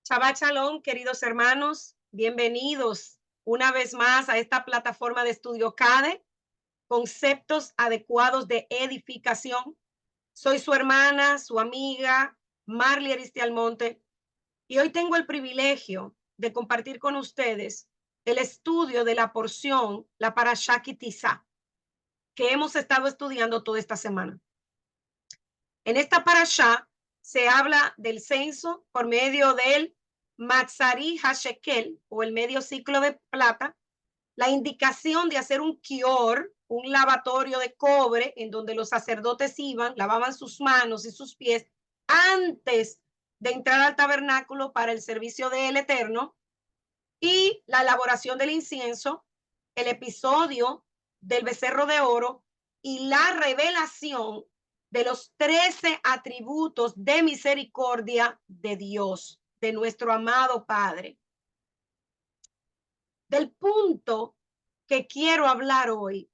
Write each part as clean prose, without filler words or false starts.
Shabbat Shalom, queridos hermanos, bienvenidos una vez más a esta plataforma de estudio CADE, conceptos adecuados de edificación. Soy su hermana, su amiga, Marley Aristi Almonte, y hoy tengo el privilegio de compartir con ustedes el estudio de la porción, la Parashá Ki Tisa, que hemos estado estudiando toda esta semana. En esta Parashá se habla del censo por medio del Matzari HaShekel, o el medio ciclo de plata, la indicación de hacer un kior, un lavatorio de cobre, en donde los sacerdotes iban, lavaban sus manos y sus pies antes de entrar al tabernáculo para el servicio del Eterno, y la elaboración del incienso, el episodio del becerro de oro y la revelación de los 13 atributos de misericordia de Dios, de nuestro amado Padre. Del punto que quiero hablar hoy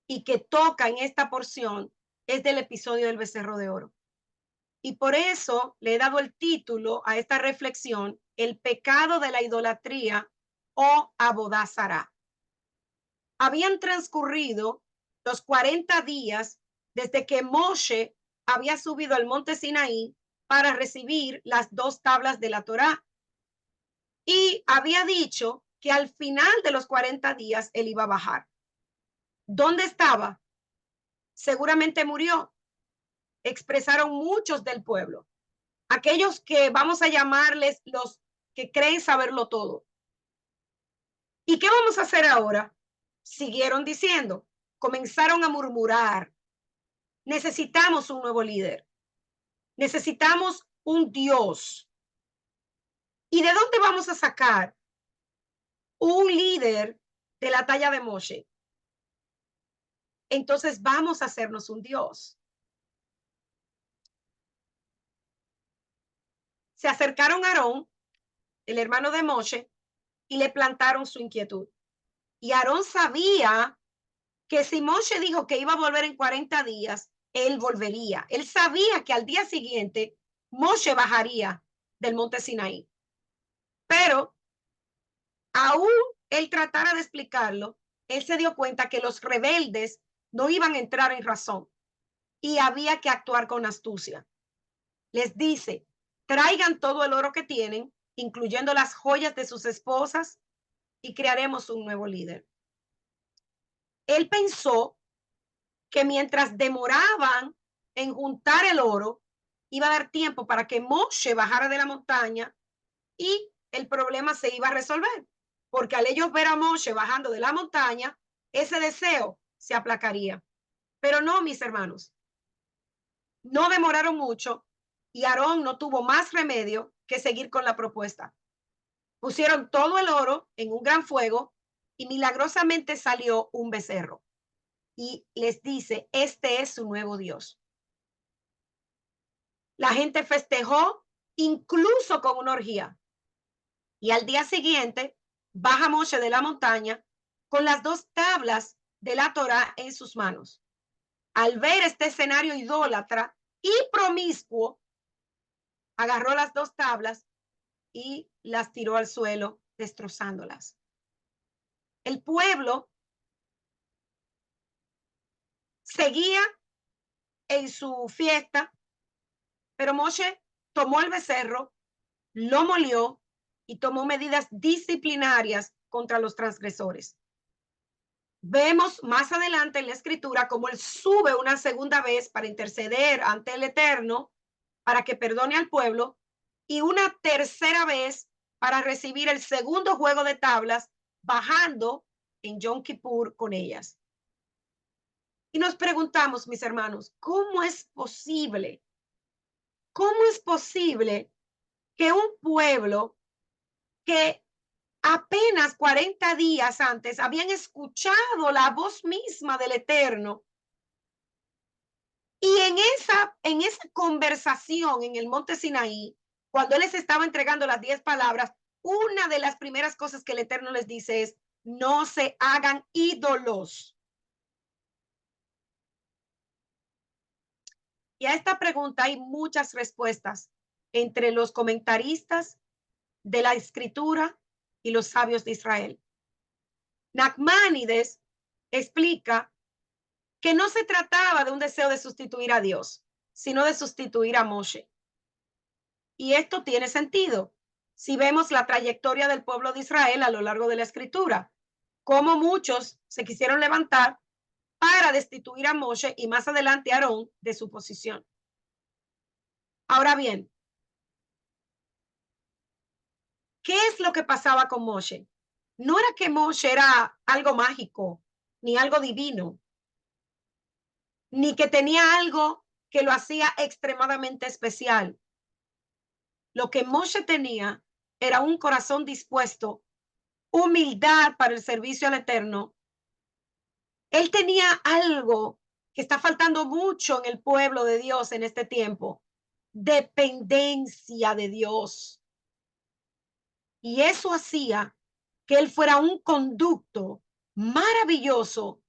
y que toca en esta porción es del episodio del becerro de oro. Y por eso le he dado el título a esta reflexión, el pecado de la idolatría o Abodá Zará. Habían transcurrido los 40 días desde que Moshe había subido al monte Sinaí para recibir las 2 tablas de la Torá. Y había dicho que al final de los 40 días él iba a bajar. ¿Dónde estaba? Seguramente murió. Expresaron muchos del pueblo. Aquellos que vamos a llamarles los que creen saberlo todo. ¿Y qué vamos a hacer ahora? Siguieron diciendo, comenzaron a murmurar. Necesitamos un nuevo líder. Necesitamos un Dios. ¿Y de dónde vamos a sacar un líder de la talla de Moshe? Entonces vamos a hacernos un Dios. Se acercaron a Aarón, el hermano de Moshe, y le plantaron su inquietud. Y Aarón sabía que si Moshe dijo que iba a volver en 40 días, él volvería. Él sabía que al día siguiente Moshe bajaría del monte Sinaí. Pero aún él tratara de explicarlo, él se dio cuenta que los rebeldes no iban a entrar en razón y había que actuar con astucia. Les dice, traigan todo el oro que tienen, incluyendo las joyas de sus esposas, y crearemos un nuevo líder. Él pensó que mientras demoraban en juntar el oro, iba a dar tiempo para que Moshe bajara de la montaña y el problema se iba a resolver. Porque al ellos ver a Moshe bajando de la montaña, ese deseo se aplacaría. Pero no, mis hermanos, no demoraron mucho y Aarón no tuvo más remedio que seguir con la propuesta. Pusieron todo el oro en un gran fuego y milagrosamente salió un becerro. Y les dice, este es su nuevo Dios. La gente festejó incluso con una orgía. Y al día siguiente baja Moshe de la montaña con las 2 tablas de la Torá en sus manos. Al ver este escenario idólatra y promiscuo, agarró las 2 tablas y las tiró al suelo, destrozándolas. El pueblo seguía en su fiesta, pero Moshe tomó el becerro, lo molió y tomó medidas disciplinarias contra los transgresores. Vemos más adelante en la escritura cómo él sube una segunda vez para interceder ante el Eterno para que perdone al pueblo y una tercera vez para recibir el segundo juego de tablas bajando en Yom Kippur con ellas. Y nos preguntamos, mis hermanos, ¿cómo es posible? ¿Cómo es posible que un pueblo que apenas 40 días antes habían escuchado la voz misma del Eterno y en esa conversación en el monte Sinaí, cuando él les estaba entregando las 10 palabras, una de las primeras cosas que el Eterno les dice es, no se hagan ídolos? Y a esta pregunta hay muchas respuestas entre los comentaristas de la escritura y los sabios de Israel. Nachmanides explica que no se trataba de un deseo de sustituir a Dios, sino de sustituir a Moshe. Y esto tiene sentido si vemos la trayectoria del pueblo de Israel a lo largo de la escritura, cómo muchos se quisieron levantar para destituir a Moshe y más adelante a Aarón de su posición. Ahora bien, ¿qué es lo que pasaba con Moshe? No era que Moshe era algo mágico, ni algo divino, ni que tenía algo que lo hacía extremadamente especial. Lo que Moshe tenía era un corazón dispuesto, humildad para el servicio al Eterno. Él tenía algo que está faltando mucho en el pueblo de Dios en este tiempo: dependencia de Dios. Y eso hacía que él fuera un conducto maravilloso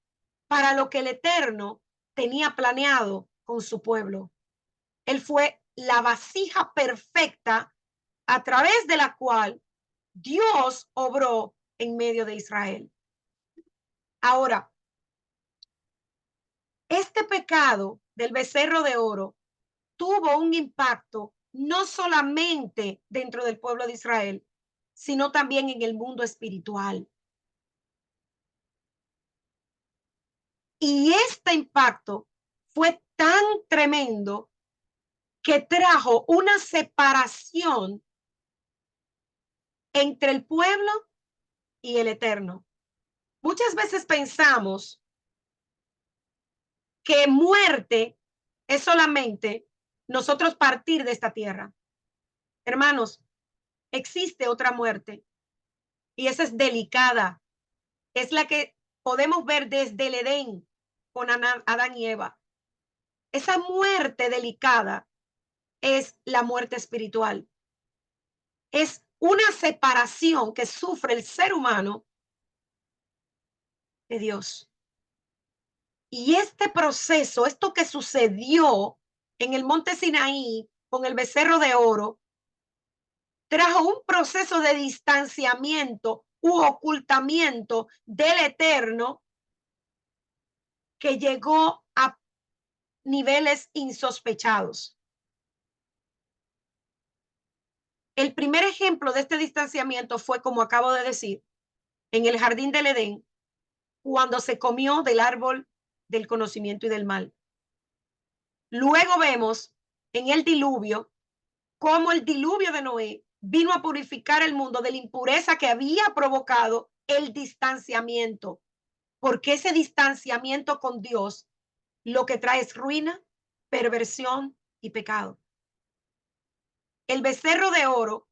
para lo que el Eterno tenía planeado con su pueblo. Él fue la vasija perfecta a través de la cual Dios obró en medio de Israel. Ahora, este pecado del becerro de oro tuvo un impacto no solamente dentro del pueblo de Israel, sino también en el mundo espiritual. Y este impacto fue tan tremendo que trajo una separación entre el pueblo y el Eterno. Muchas veces pensamos que muerte es solamente nosotros partir de esta tierra. Hermanos, existe otra muerte y esa es delicada. Es la que podemos ver desde el Edén con Adán y Eva. Esa muerte delicada es la muerte espiritual. Es una separación que sufre el ser humano de Dios. Y este proceso, esto que sucedió en el monte Sinaí con el becerro de oro, trajo un proceso de distanciamiento u ocultamiento del Eterno que llegó a niveles insospechados. El primer ejemplo de este distanciamiento fue, como acabo de decir, en el jardín del Edén, cuando se comió del árbol del conocimiento y del mal. Luego vemos en el diluvio cómo el diluvio de Noé vino a purificar el mundo de la impureza que había provocado el distanciamiento, porque ese distanciamiento con Dios lo que trae es ruina, perversión y pecado. El becerro de oro,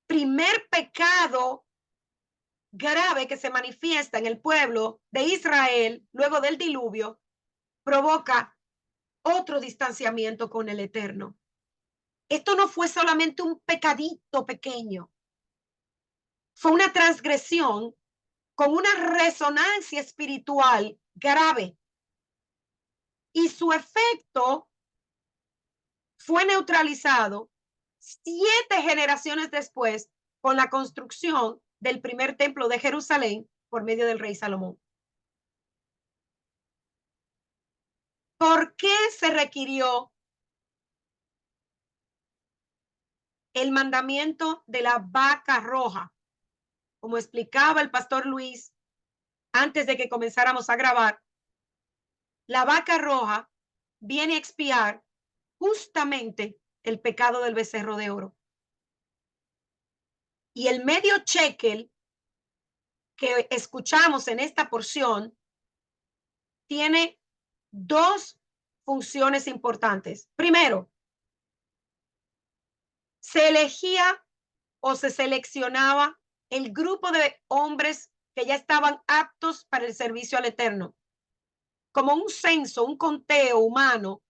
primer pecado grave que se manifiesta en el pueblo de Israel luego del diluvio, provoca otro distanciamiento con el Eterno. Esto no fue solamente un pecadito pequeño, fue una transgresión con una resonancia espiritual grave. Y su efecto fue neutralizado 7 generaciones después con la construcción del primer templo de Jerusalén por medio del rey Salomón. ¿Por qué se requirió el mandamiento de la vaca roja? Como explicaba el pastor Luis antes de que comenzáramos a grabar, la vaca roja viene a expiar justamente el pecado del becerro de oro. Y el medio shekel que escuchamos en esta porción tiene 2 funciones importantes. Primero, se elegía o se seleccionaba el grupo de hombres que ya estaban aptos para el servicio al Eterno. Como un censo, un conteo humano,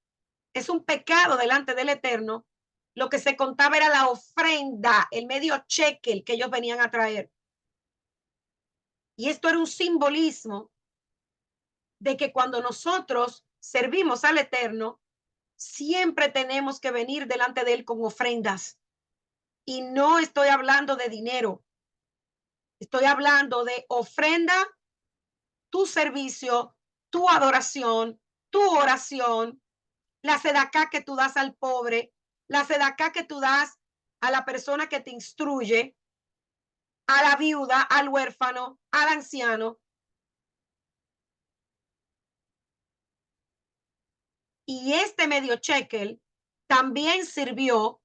es un pecado delante del Eterno. Lo que se contaba era la ofrenda, el medio shekel que ellos venían a traer. Y esto era un simbolismo de que cuando nosotros servimos al Eterno, siempre tenemos que venir delante de Él con ofrendas. Y no estoy hablando de dinero. Estoy hablando de ofrenda, tu servicio, tu adoración, tu oración, la sedacá que tú das al pobre, la sedacá que tú das a la persona que te instruye, a la viuda, al huérfano, al anciano. Y este medio shekel también sirvió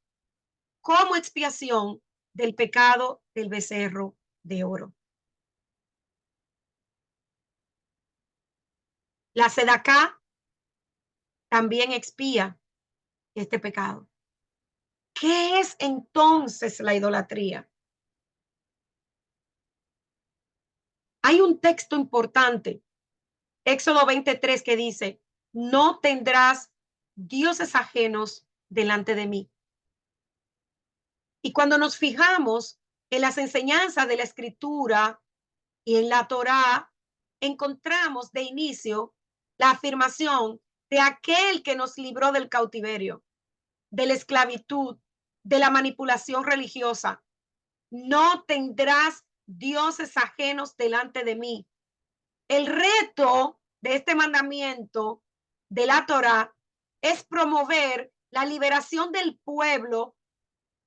como expiación del pecado del becerro de oro. La sedacá también expía este pecado. ¿Qué es entonces la idolatría? Hay un texto importante, Éxodo 23, que dice, no tendrás dioses ajenos delante de mí. Y cuando nos fijamos en las enseñanzas de la escritura y en la Torá, encontramos de inicio la afirmación de aquel que nos libró del cautiverio, de la esclavitud, de la manipulación religiosa. No tendrás dioses ajenos delante de mí. El reto de este mandamiento de la Torá es promover la liberación del pueblo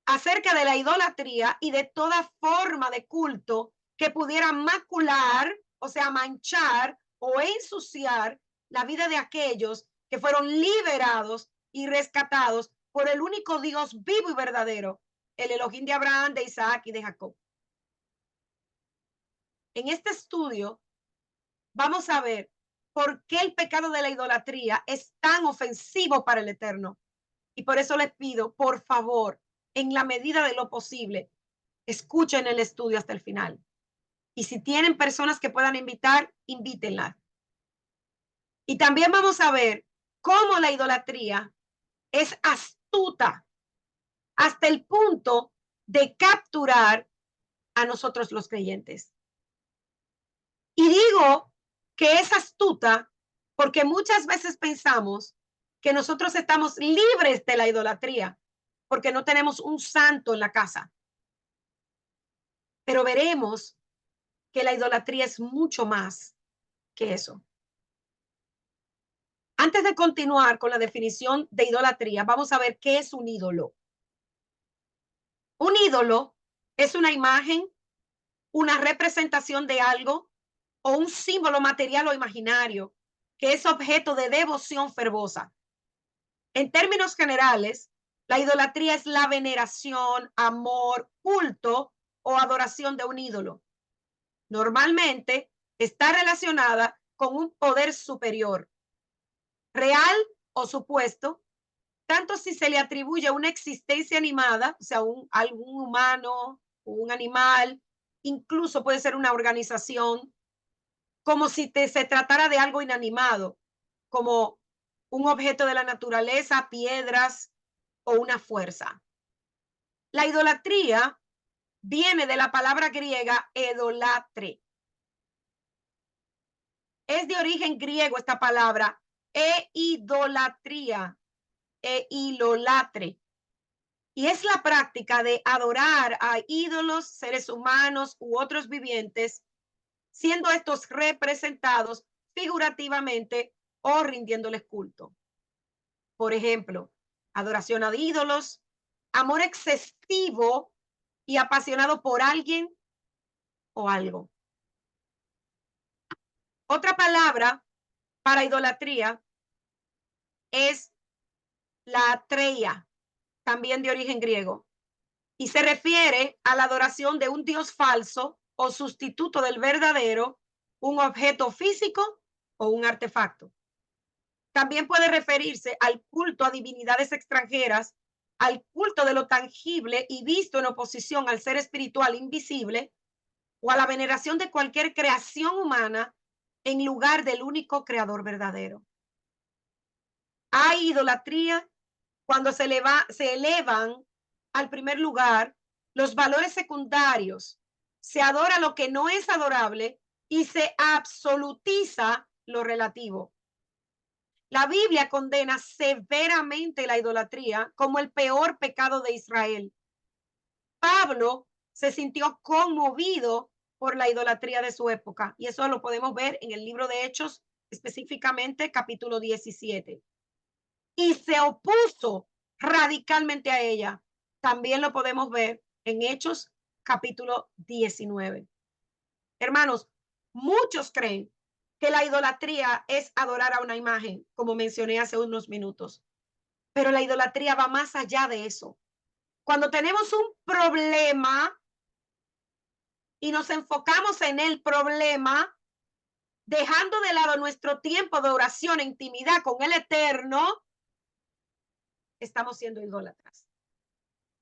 acerca de la idolatría y de toda forma de culto que pudiera macular, o sea, manchar o ensuciar la vida de aquellos que fueron liberados y rescatados por el único Dios vivo y verdadero, el Elohim de Abraham, de Isaac y de Jacob. En este estudio vamos a ver por qué el pecado de la idolatría es tan ofensivo para el Eterno. Y por eso les pido, por favor, en la medida de lo posible, escuchen el estudio hasta el final. Y si tienen personas que puedan invitar, invítenlas. Y también vamos a ver cómo la idolatría es astuta hasta el punto de capturar a nosotros los creyentes. Y digo que es astuta porque muchas veces pensamos que nosotros estamos libres de la idolatría porque no tenemos un santo en la casa. Pero veremos que la idolatría es mucho más que eso. Antes de continuar con la definición de idolatría, vamos a ver qué es un ídolo. Un ídolo es una imagen, una representación de algo o un símbolo material o imaginario que es objeto de devoción fervorosa. En términos generales, la idolatría es la veneración, amor, culto o adoración de un ídolo. Normalmente está relacionada con un poder superior, real o supuesto, tanto si se le atribuye una existencia animada, o sea, algún humano, un animal, incluso puede ser una organización, como si se tratara de algo inanimado, como un objeto de la naturaleza, piedras o una fuerza. La idolatría viene de la palabra griega edolatre. Es de origen griego esta palabra, idolatría, idolatre. Y es la práctica de adorar a ídolos, seres humanos u otros vivientes, siendo estos representados figurativamente o rindiéndoles culto. Por ejemplo, adoración a ídolos, amor excesivo y apasionado por alguien o algo. Otra palabra para idolatría es la treia, también de origen griego, y se refiere a la adoración de un dios falso o sustituto del verdadero, un objeto físico o un artefacto. También puede referirse al culto a divinidades extranjeras, al culto de lo tangible y visto en oposición al ser espiritual invisible, o a la veneración de cualquier creación humana en lugar del único creador verdadero. Hay idolatría cuando se elevan al primer lugar los valores secundarios, se adora lo que no es adorable y se absolutiza lo relativo. La Biblia condena severamente la idolatría como el peor pecado de Israel. Pablo se sintió conmovido por la idolatría de su época. Y eso lo podemos ver en el libro de Hechos, específicamente capítulo 17. Y se opuso radicalmente a ella. También lo podemos ver en Hechos capítulo 19. Hermanos, muchos creen que la idolatría es adorar a una imagen, como mencioné hace unos minutos, pero la idolatría va más allá de eso. Cuando tenemos un problema y nos enfocamos en el problema, dejando de lado nuestro tiempo de oración e intimidad con el Eterno, estamos siendo idólatras.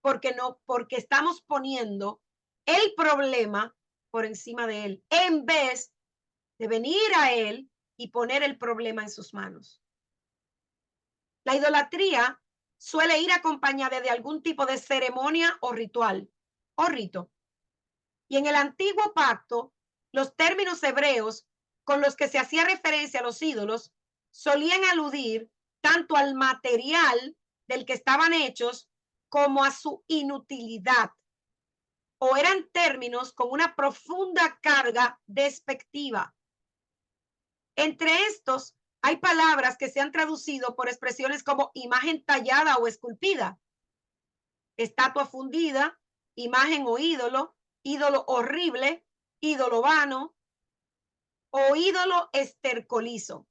Porque estamos poniendo el problema por encima de él, en vez de venir a él y poner el problema en sus manos. La idolatría suele ir acompañada de algún tipo de ceremonia o ritual o rito. Y en el antiguo pacto, los términos hebreos con los que se hacía referencia a los ídolos solían aludir tanto al material del que estaban hechos como a su inutilidad, o eran términos con una profunda carga despectiva. Entre estos hay palabras que se han traducido por expresiones como imagen tallada o esculpida, estatua fundida, imagen o ídolo, ídolo horrible, ídolo vano o ídolo estercolizo.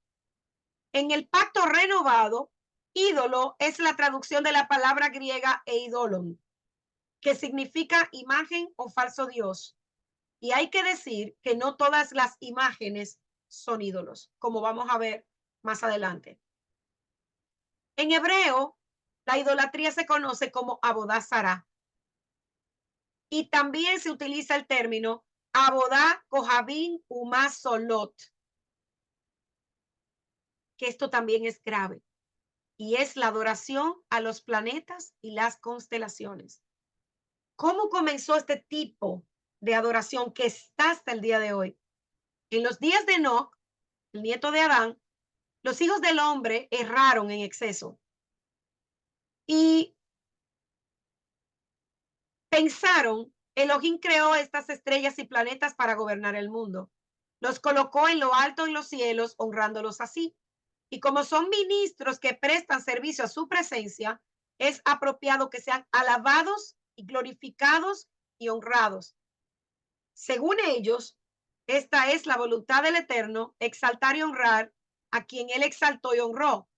En el pacto renovado, ídolo es la traducción de la palabra griega eidolon, que significa imagen o falso dios. Y hay que decir que no todas las imágenes son ídolos, como vamos a ver más adelante. En hebreo, la idolatría se conoce como abodá zará. Y también se utiliza el término abodá kohabim umá solot, que esto también es grave, y es la adoración a los planetas y las constelaciones. ¿Cómo comenzó este tipo de adoración que está hasta el día de hoy? En los días de Enoc, el nieto de Adán, los hijos del hombre erraron en exceso y pensaron, Elohim creó estas estrellas y planetas para gobernar el mundo. Los colocó en lo alto en los cielos, honrándolos así. Y como son ministros que prestan servicio a su presencia, es apropiado que sean alabados y glorificados y honrados. Según ellos, esta es la voluntad del Eterno, exaltar y honrar a quien él exaltó y honró.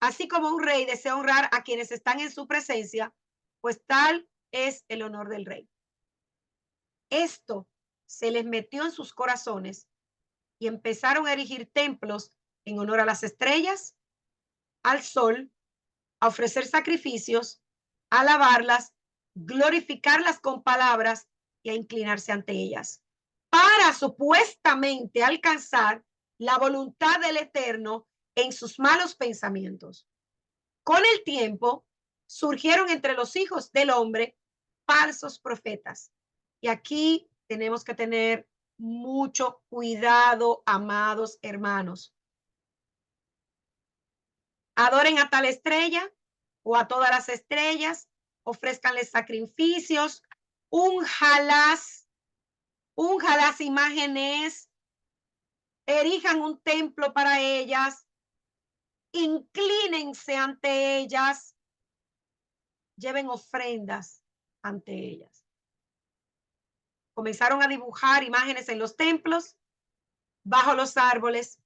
Así como un rey desea honrar a quienes están en su presencia, pues tal es el honor del rey. Esto se les metió en sus corazones y empezaron a erigir templos en honor a las estrellas, al sol, a ofrecer sacrificios, a alabarlas, glorificarlas con palabras y a inclinarse ante ellas, para supuestamente alcanzar la voluntad del Eterno en sus malos pensamientos. Con el tiempo surgieron entre los hijos del hombre falsos profetas. Y aquí tenemos que tener mucho cuidado, amados hermanos. Adoren a tal estrella o a todas las estrellas, ofrezcanles sacrificios, únjalas imágenes, erijan un templo para ellas, inclínense ante ellas, lleven ofrendas ante ellas. Comenzaron a dibujar imágenes en los templos, bajo los árboles,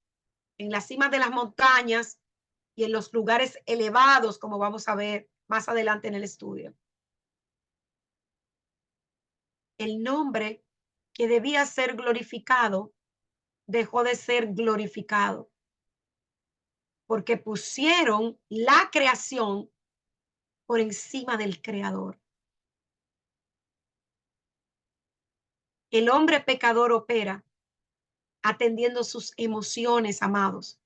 en las cimas de las montañas y en los lugares elevados, como vamos a ver más adelante en el estudio. El nombre que debía ser glorificado dejó de ser glorificado porque pusieron la creación por encima del creador. El hombre pecador opera atendiendo sus emociones, amados.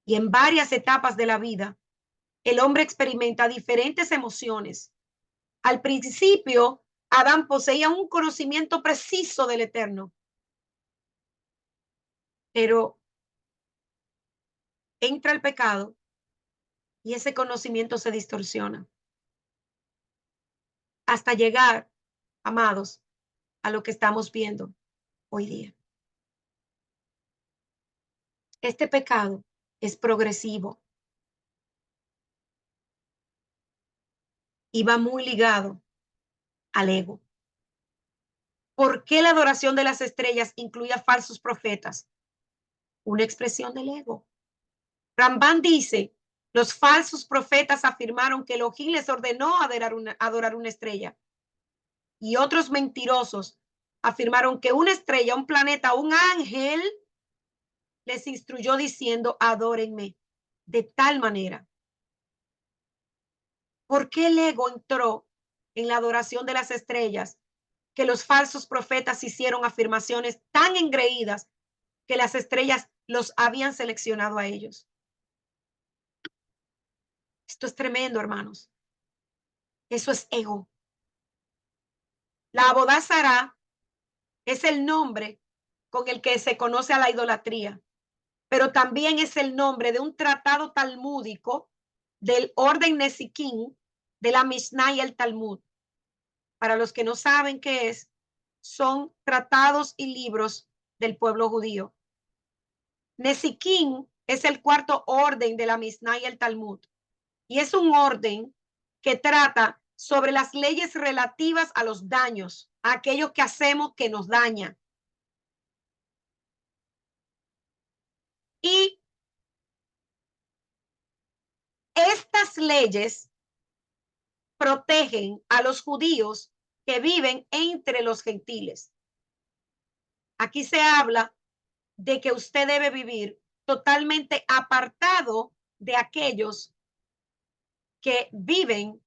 Y en varias etapas de la vida, el hombre experimenta diferentes emociones. Al principio, Adán poseía un conocimiento preciso del Eterno, pero entra el pecado y ese conocimiento se distorsiona hasta llegar amados, a lo que estamos viendo hoy día. Este pecado es progresivo y va muy ligado al ego. ¿Por qué la adoración de las estrellas incluye a falsos profetas? Una expresión del ego. Rambán dice, los falsos profetas afirmaron que Elohim les ordenó adorar una estrella. Y otros mentirosos afirmaron que una estrella, un planeta, un ángel les instruyó diciendo, adórenme. De tal manera. ¿Por qué el ego entró en la adoración de las estrellas? Que los falsos profetas hicieron afirmaciones tan engreídas que las estrellas los habían seleccionado a ellos. Esto es tremendo, hermanos. Eso es ego. La Abodazara es el nombre con el que se conoce a la idolatría, pero también es el nombre de un tratado talmúdico del orden Nesiquín de la Mishnah y el Talmud. Para los que no saben qué es, son tratados y libros del pueblo judío. Nesiquín es el cuarto orden de la Mishnah y el Talmud, y es un orden que trata sobre las leyes relativas a los daños, a aquello que hacemos que nos daña. Y estas leyes protegen a los judíos que viven entre los gentiles. Aquí se habla de que usted debe vivir totalmente apartado de aquellos que viven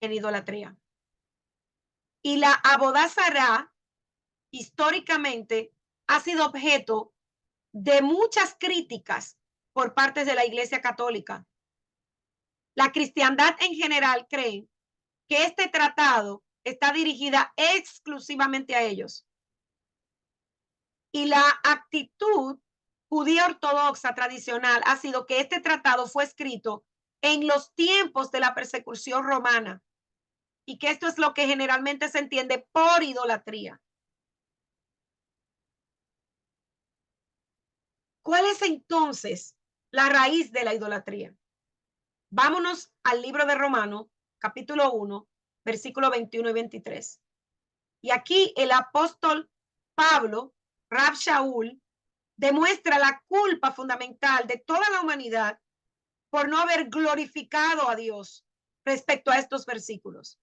en idolatría. Y la Abodazara históricamente ha sido objeto de muchas críticas por parte de la Iglesia Católica. La cristiandad en general cree que este tratado está dirigida exclusivamente a ellos. Y la actitud judía ortodoxa tradicional ha sido que este tratado fue escrito en los tiempos de la persecución romana y que esto es lo que generalmente se entiende por idolatría. ¿Cuál es entonces la raíz de la idolatría? Vámonos al libro de Romanos, capítulo 1, versículo 21 y 23. Y aquí el apóstol Pablo, Rab Shaul, demuestra la culpa fundamental de toda la humanidad por no haber glorificado a Dios respecto a estos versículos.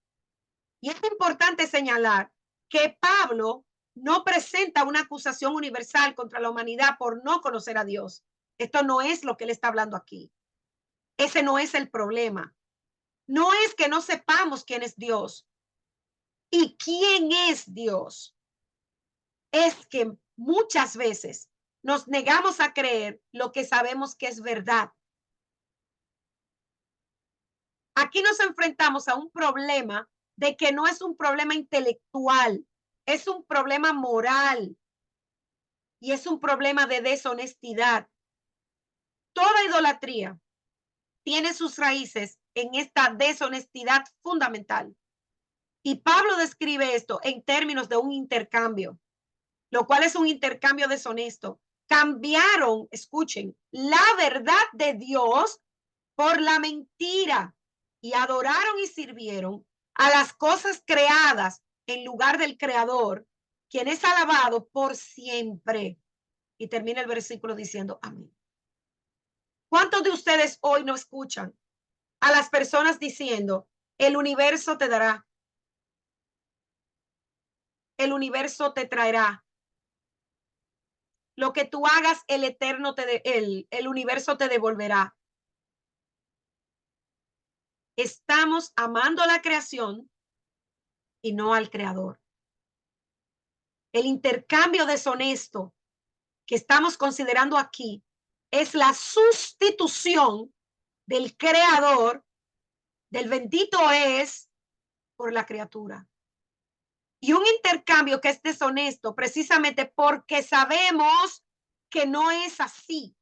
Y es importante señalar que Pablo no presenta una acusación universal contra la humanidad por no conocer a Dios. Esto no es lo que él está hablando aquí. Ese no es el problema. No es que no sepamos quién es Dios y quién es Dios. Es que muchas veces nos negamos a creer lo que sabemos que es verdad. Aquí nos enfrentamos a un problema de que no es un problema intelectual, es un problema moral y es un problema de deshonestidad. Toda idolatría tiene sus raíces en esta deshonestidad fundamental. Y Pablo describe esto en términos de un intercambio, lo cual es un intercambio deshonesto. Cambiaron, escuchen, la verdad de Dios por la mentira y adoraron y sirvieron a las cosas creadas en lugar del creador, quien es alabado por siempre. Y termina el versículo diciendo amén. ¿Cuántos de ustedes hoy no escuchan a las personas diciendo, el universo te dará, el universo te traerá, lo que tú hagas, el eterno el universo te devolverá? Estamos amando la creación y no al creador. El intercambio deshonesto que estamos considerando aquí es la sustitución del creador, del bendito es, por la criatura. Y un intercambio que es deshonesto precisamente porque sabemos que no es así.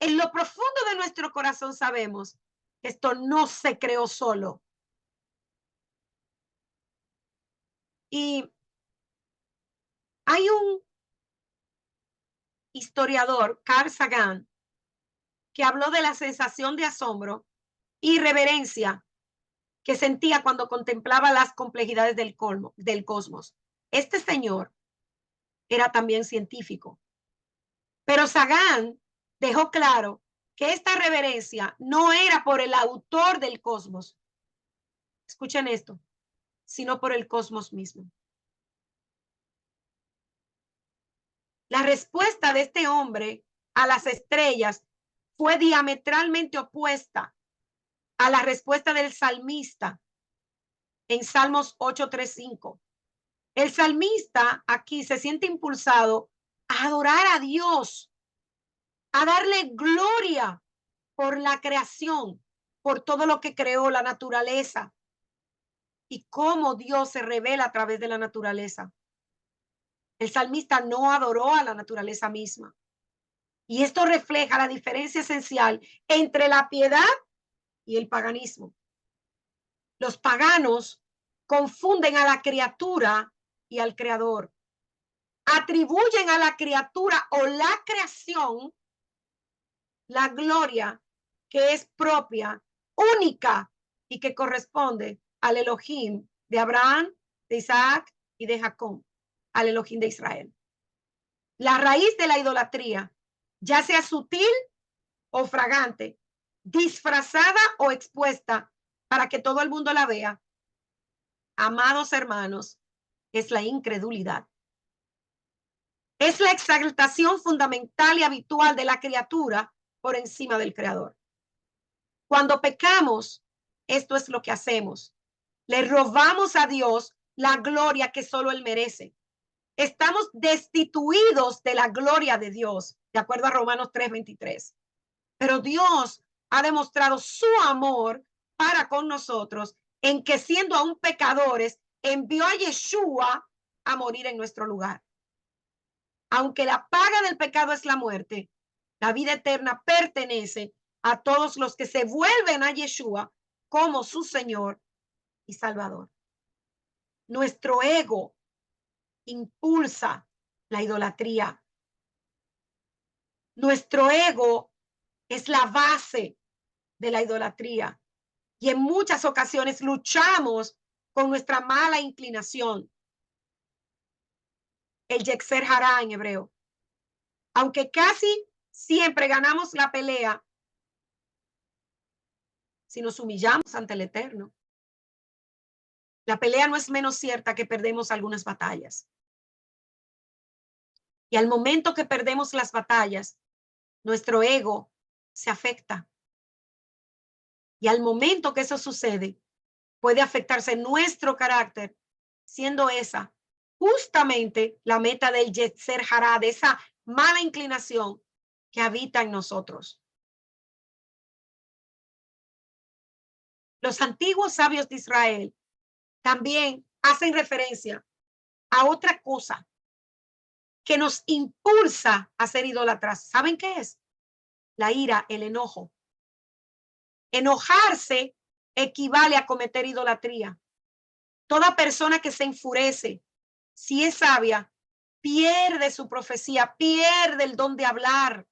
En lo profundo de nuestro corazón sabemos que esto no se creó solo. Y hay un historiador, Carl Sagan, que habló de la sensación de asombro y reverencia que sentía cuando contemplaba las complejidades del cosmos. Este señor era también científico, pero Sagan dejó claro que esta reverencia no era por el autor del cosmos, escuchen esto, sino por el cosmos mismo. La respuesta de este hombre a las estrellas fue diametralmente opuesta a la respuesta del salmista en Salmos 8:3-5. El salmista aquí se siente impulsado a adorar a Dios, a darle gloria por la creación, por todo lo que creó la naturaleza y cómo Dios se revela a través de la naturaleza. El salmista no adoró a la naturaleza misma. Y esto refleja la diferencia esencial entre la piedad y el paganismo. Los paganos confunden a la criatura y al creador. Atribuyen a la criatura o la creación la gloria que es propia, única y que corresponde al Elohim de Abraham, de Isaac y de Jacob, al Elohim de Israel. La raíz de la idolatría, ya sea sutil o fragante, disfrazada o expuesta para que todo el mundo la vea, amados hermanos, es la incredulidad. Es la exaltación fundamental y habitual de la criatura por encima del creador. Cuando pecamos, esto es lo que hacemos. Le robamos a Dios la gloria que solo Él merece. Estamos destituidos de la gloria de Dios, de acuerdo a Romanos 3:23. Pero Dios ha demostrado su amor para con nosotros en que siendo aún pecadores, envió a Yeshua a morir en nuestro lugar. Aunque la paga del pecado es la muerte, la vida eterna pertenece a todos los que se vuelven a Yeshua como su Señor y Salvador. Nuestro ego impulsa la idolatría. Nuestro ego es la base de la idolatría y en muchas ocasiones luchamos con nuestra mala inclinación. El Yetzer Hará en hebreo. Aunque casi siempre ganamos la pelea si nos humillamos ante el Eterno. La pelea no es menos cierta que perdemos algunas batallas. Y al momento que perdemos las batallas, nuestro ego se afecta. Y al momento que eso sucede, puede afectarse nuestro carácter, siendo esa justamente la meta del Yetzer Hará, de esa mala inclinación que habita en nosotros. Los antiguos sabios de Israel también hacen referencia a otra cosa que nos impulsa a ser idólatras. ¿Saben qué es? La ira, el enojo. Enojarse equivale a cometer idolatría. Toda persona que se enfurece, si es sabia, pierde su profecía, pierde el don de hablar.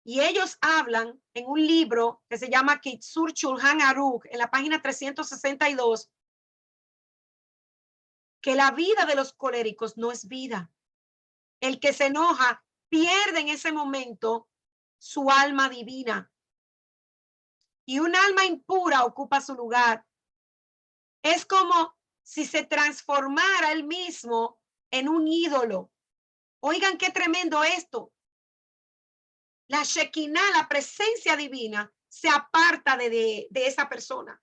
Y ellos hablan en un libro que se llama Kitzur Shulchan Aruch, en la página 362, que la vida de los coléricos no es vida. El que se enoja pierde en ese momento su alma divina. Y un alma impura ocupa su lugar. Es como si se transformara él mismo en un ídolo. Oigan qué tremendo esto. La Shekinah, la presencia divina, se aparta de esa persona.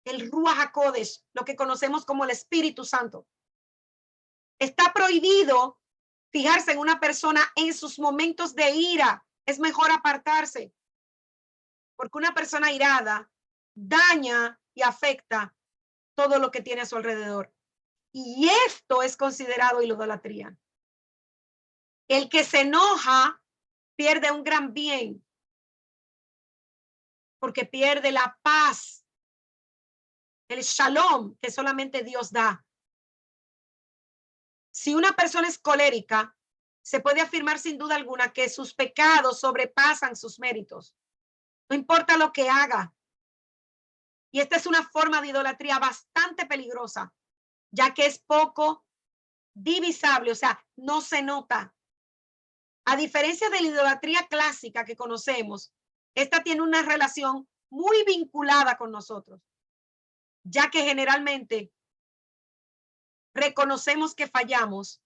El Ruach HaKodesh, lo que conocemos como el Espíritu Santo. Está prohibido fijarse en una persona en sus momentos de ira. Es mejor apartarse. Porque una persona irada daña y afecta todo lo que tiene a su alrededor. Y esto es considerado idolatría. El que se enoja pierde un gran bien, porque pierde la paz el shalom que solamente Dios da. Si una persona es colérica, se puede afirmar sin duda alguna que sus pecados sobrepasan sus méritos. No importa lo que haga. Y esta es una forma de idolatría bastante peligrosa, ya que es poco divisable, o sea, no se nota. A diferencia de la idolatría clásica que conocemos, esta tiene una relación muy vinculada con nosotros, ya que generalmente reconocemos que fallamos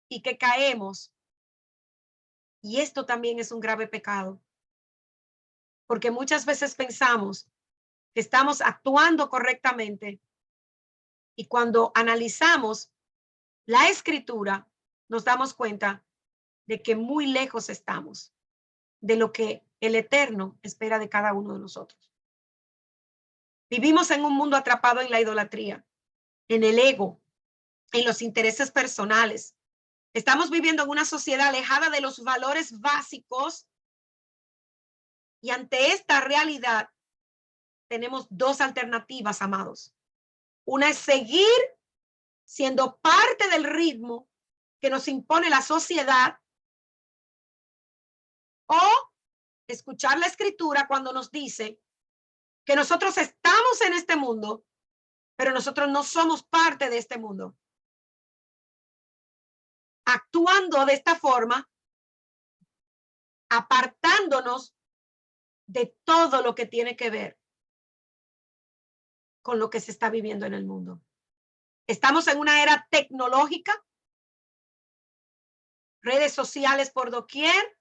y que caemos. Y esto también es un grave pecado, porque muchas veces pensamos que estamos actuando correctamente y cuando analizamos la escritura nos damos cuenta de que muy lejos estamos de lo que el Eterno espera de cada uno de nosotros. Vivimos en un mundo atrapado en la idolatría, en el ego, en los intereses personales. Estamos viviendo en una sociedad alejada de los valores básicos y ante esta realidad tenemos dos alternativas, amados. Una es seguir siendo parte del ritmo que nos impone la sociedad o escuchar la escritura cuando nos dice que nosotros estamos en este mundo, pero nosotros no somos parte de este mundo. Actuando de esta forma, apartándonos de todo lo que tiene que ver con lo que se está viviendo en el mundo. Estamos en una era tecnológica, redes sociales por doquier,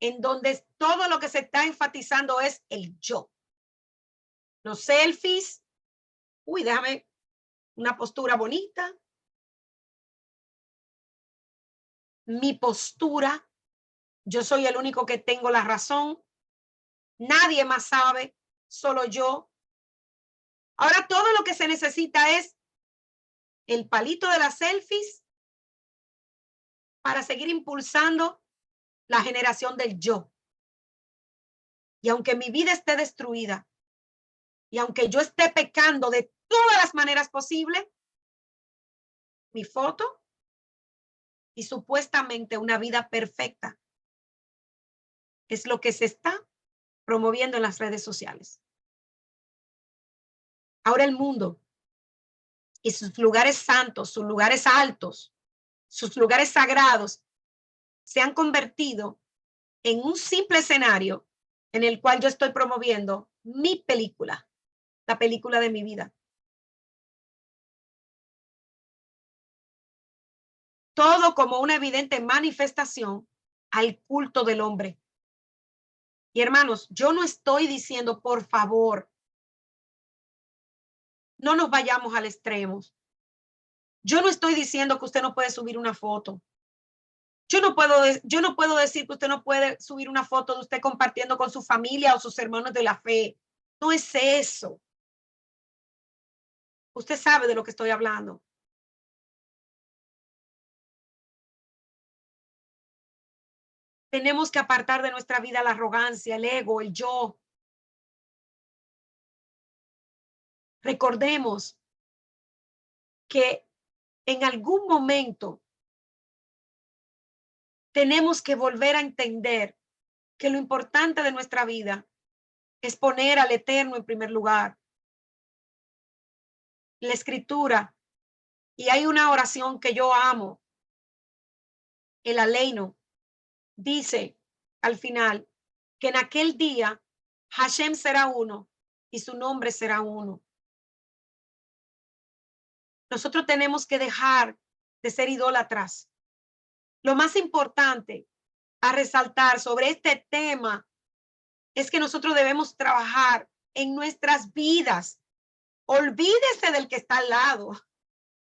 en donde todo lo que se está enfatizando es el yo. Los selfies, uy, déjame una postura bonita, mi postura, yo soy el único que tengo la razón, nadie más sabe, solo yo. Ahora todo lo que se necesita es el palito de las selfies para seguir impulsando la generación del yo. Y aunque mi vida esté destruida, y aunque yo esté pecando de todas las maneras posibles, mi foto y supuestamente una vida perfecta es lo que se está promoviendo en las redes sociales. Ahora el mundo y sus lugares santos, sus lugares altos, sus lugares sagrados se han convertido en un simple escenario en el cual yo estoy promoviendo mi película, la película de mi vida. Todo como una evidente manifestación al culto del hombre. Y hermanos, yo no estoy diciendo, por favor, no nos vayamos al extremo. Yo no estoy diciendo que usted no puede subir una foto. Yo no puedo decir que usted no puede subir una foto de usted compartiendo con su familia o sus hermanos de la fe. No es eso. Usted sabe de lo que estoy hablando. Tenemos que apartar de nuestra vida la arrogancia, el ego, el yo. Recordemos que en algún momento tenemos que volver a entender que lo importante de nuestra vida es poner al Eterno en primer lugar. La escritura, y hay una oración que yo amo, el aleino, dice al final que en aquel día Hashem será uno y su nombre será uno. Nosotros tenemos que dejar de ser idólatras. Lo más importante a resaltar sobre este tema es que nosotros debemos trabajar en nuestras vidas. Olvídese del que está al lado,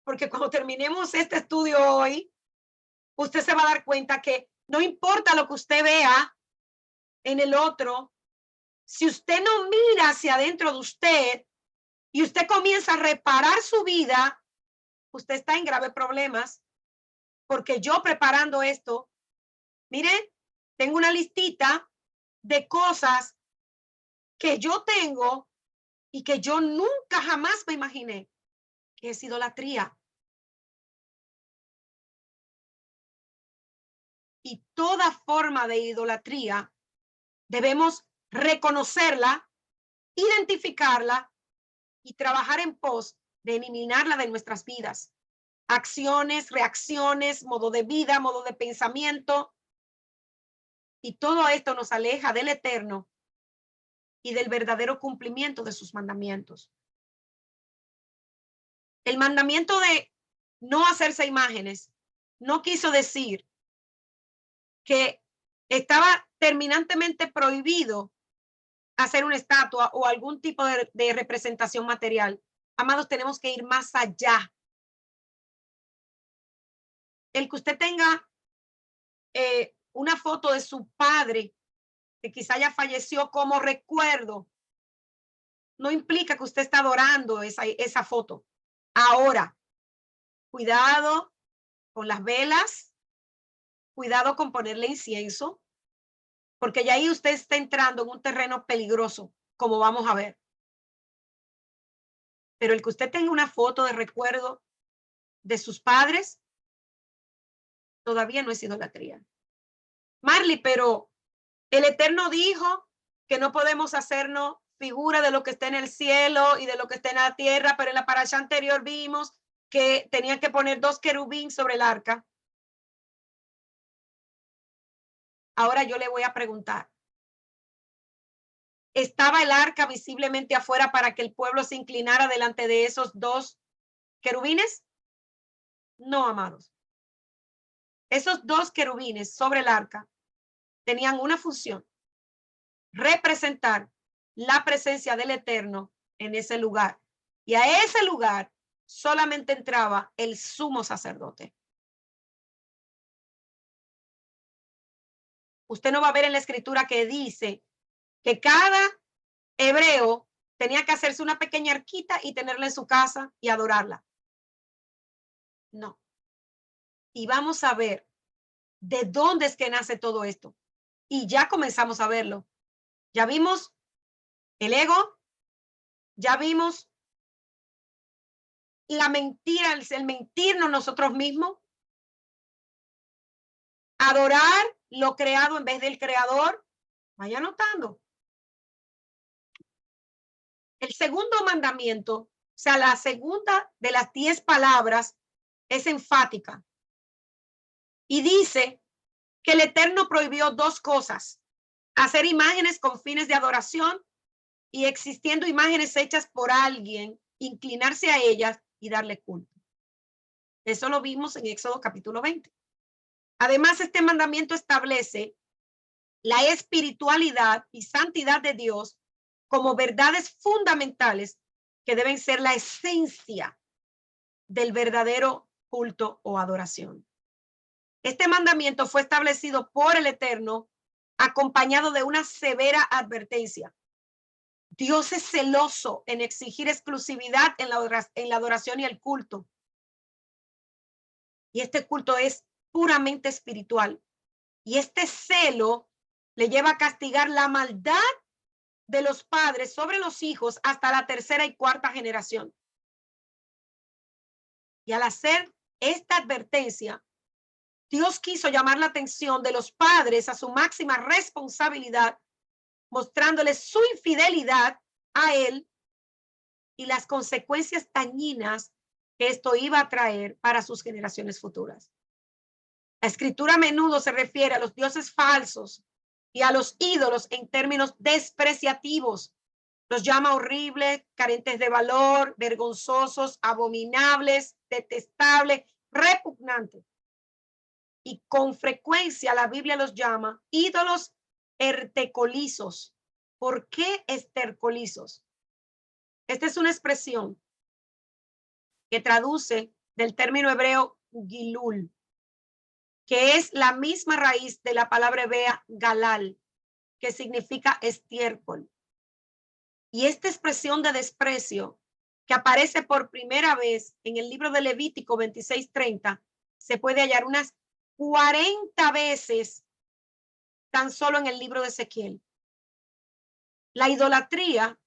porque cuando terminemos este estudio hoy, usted se va a dar cuenta que no importa lo que usted vea en el otro, si usted no mira hacia adentro de usted y usted comienza a reparar su vida, usted está en graves problemas, porque yo preparando esto, miren, tengo una listita de cosas que yo tengo y que yo nunca jamás me imaginé, que es idolatría. Y toda forma de idolatría debemos reconocerla, identificarla y trabajar en pos de eliminarla de nuestras vidas. Acciones, reacciones, modo de vida, modo de pensamiento. Y todo esto nos aleja del eterno y del verdadero cumplimiento de sus mandamientos. El mandamiento de no hacerse imágenes no quiso decir que estaba terminantemente prohibido hacer una estatua o algún tipo de representación material. Amados, tenemos que ir más allá. El que usted tenga una foto de su padre que quizá ya falleció como recuerdo, no implica que usted está adorando esa foto. Ahora, cuidado con las velas, cuidado con ponerle incienso, porque ya ahí usted está entrando en un terreno peligroso, como vamos a ver. Pero el que usted tenga una foto de recuerdo de sus padres, todavía no es idolatría. Marley, pero el Eterno dijo que no podemos hacernos figura de lo que está en el cielo y de lo que está en la tierra, pero en la parasha anterior vimos que tenían que poner 2 querubín sobre el arca. Ahora yo le voy a preguntar, ¿estaba el arca visiblemente afuera para que el pueblo se inclinara delante de esos 2 querubines? No, amados. Esos 2 querubines sobre el arca tenían una función: representar la presencia del Eterno en ese lugar. Y a ese lugar solamente entraba el sumo sacerdote. Usted no va a ver en la escritura que dice que cada hebreo tenía que hacerse una pequeña arquita y tenerla en su casa y adorarla. No. Y vamos a ver de dónde es que nace todo esto. Y ya comenzamos a verlo. Ya vimos el ego, ya vimos la mentira, el mentirnos nosotros mismos, adorar lo creado en vez del creador. Vaya notando. El segundo mandamiento, o sea, la segunda de las 10 palabras, es enfática y dice que el Eterno prohibió 2 cosas: hacer imágenes con fines de adoración y, existiendo imágenes hechas por alguien, inclinarse a ellas y darle culto. Eso lo vimos en Éxodo capítulo 20. Además, este mandamiento establece la espiritualidad y santidad de Dios como verdades fundamentales que deben ser la esencia del verdadero culto o adoración. Este mandamiento fue establecido por el Eterno acompañado de una severa advertencia. Dios es celoso en exigir exclusividad en la adoración y el culto. Y este culto es puramente espiritual. Y este celo le lleva a castigar la maldad de los padres sobre los hijos hasta la 3ª y 4ª generación. Y al hacer esta advertencia, Dios quiso llamar la atención de los padres a su máxima responsabilidad, mostrándoles su infidelidad a él y las consecuencias dañinas que esto iba a traer para sus generaciones futuras. La escritura a menudo se refiere a los dioses falsos y a los ídolos en términos despreciativos. Los llama horribles, carentes de valor, vergonzosos, abominables, detestables, repugnantes. Y con frecuencia la Biblia los llama ídolos estercolizos. ¿Por qué estercolizos? Esta es una expresión que traduce del término hebreo gilul, que es la misma raíz de la palabra hebrea galal, que significa estiércol. Y esta expresión de desprecio, que aparece por primera vez en el libro de Levítico 26:30, se puede hallar unas 40 veces tan solo en el libro de Ezequiel. La idolatría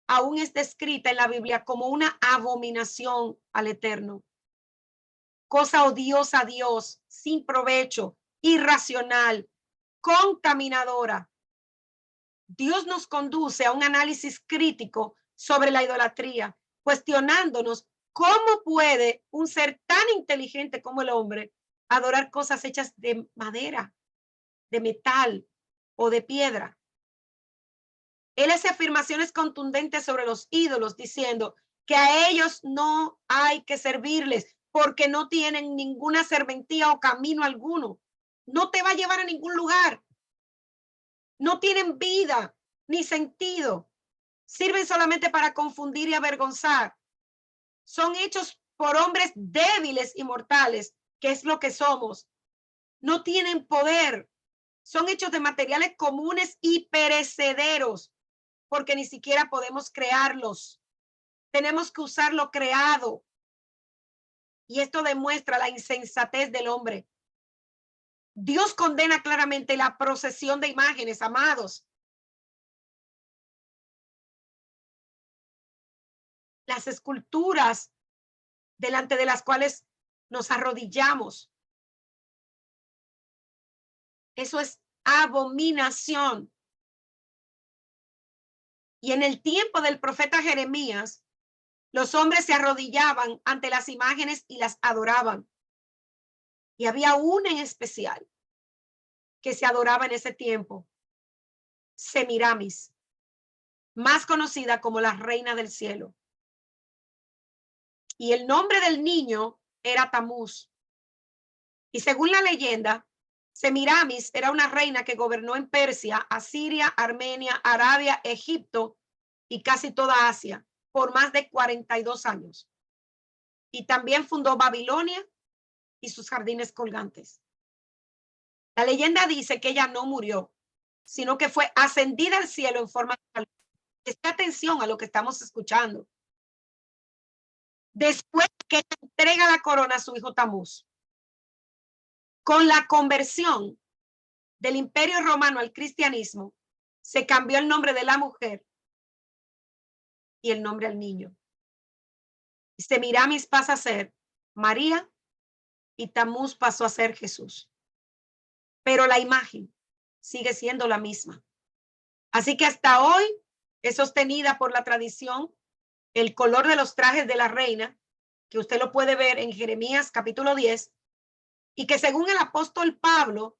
aún es descrita en la Biblia como una abominación al Eterno. Cosa odiosa a Dios, sin provecho, irracional, contaminadora. Dios nos conduce a un análisis crítico sobre la idolatría, cuestionándonos cómo puede un ser tan inteligente como el hombre adorar cosas hechas de madera, de metal o de piedra. Él hace afirmaciones contundentes sobre los ídolos, diciendo que a ellos no hay que servirles porque no tienen ninguna serventía o camino alguno. No te va a llevar a ningún lugar. No tienen vida ni sentido. Sirven solamente para confundir y avergonzar. Son hechos por hombres débiles y mortales, que es lo que somos. No tienen poder. Son hechos de materiales comunes y perecederos, porque ni siquiera podemos crearlos. Tenemos que usar lo creado. Y esto demuestra la insensatez del hombre. Dios condena claramente la procesión de imágenes, amados. Las esculturas delante de las cuales nos arrodillamos. Eso es abominación. Y en el tiempo del profeta Jeremías, los hombres se arrodillaban ante las imágenes y las adoraban. Y había una en especial que se adoraba en ese tiempo, Semiramis, más conocida como la reina del cielo. Y el nombre del niño era Tamuz. Y según la leyenda, Semiramis era una reina que gobernó en Persia, Asiria, Armenia, Arabia, Egipto y casi toda Asia por más de 42 años. Y también fundó Babilonia y sus jardines colgantes. La leyenda dice que ella no murió, sino que fue ascendida al cielo en forma de paloma. Presta atención a lo que estamos escuchando. Después que entrega la corona a su hijo Tamuz. Con la conversión del Imperio Romano al cristianismo, se cambió el nombre de la mujer y el nombre al niño. Semiramis pasa a ser María y Tamuz pasó a ser Jesús. Pero la imagen sigue siendo la misma. Así que hasta hoy es sostenida por la tradición el color de los trajes de la reina, que usted lo puede ver en Jeremías capítulo 10, y que según el apóstol Pablo,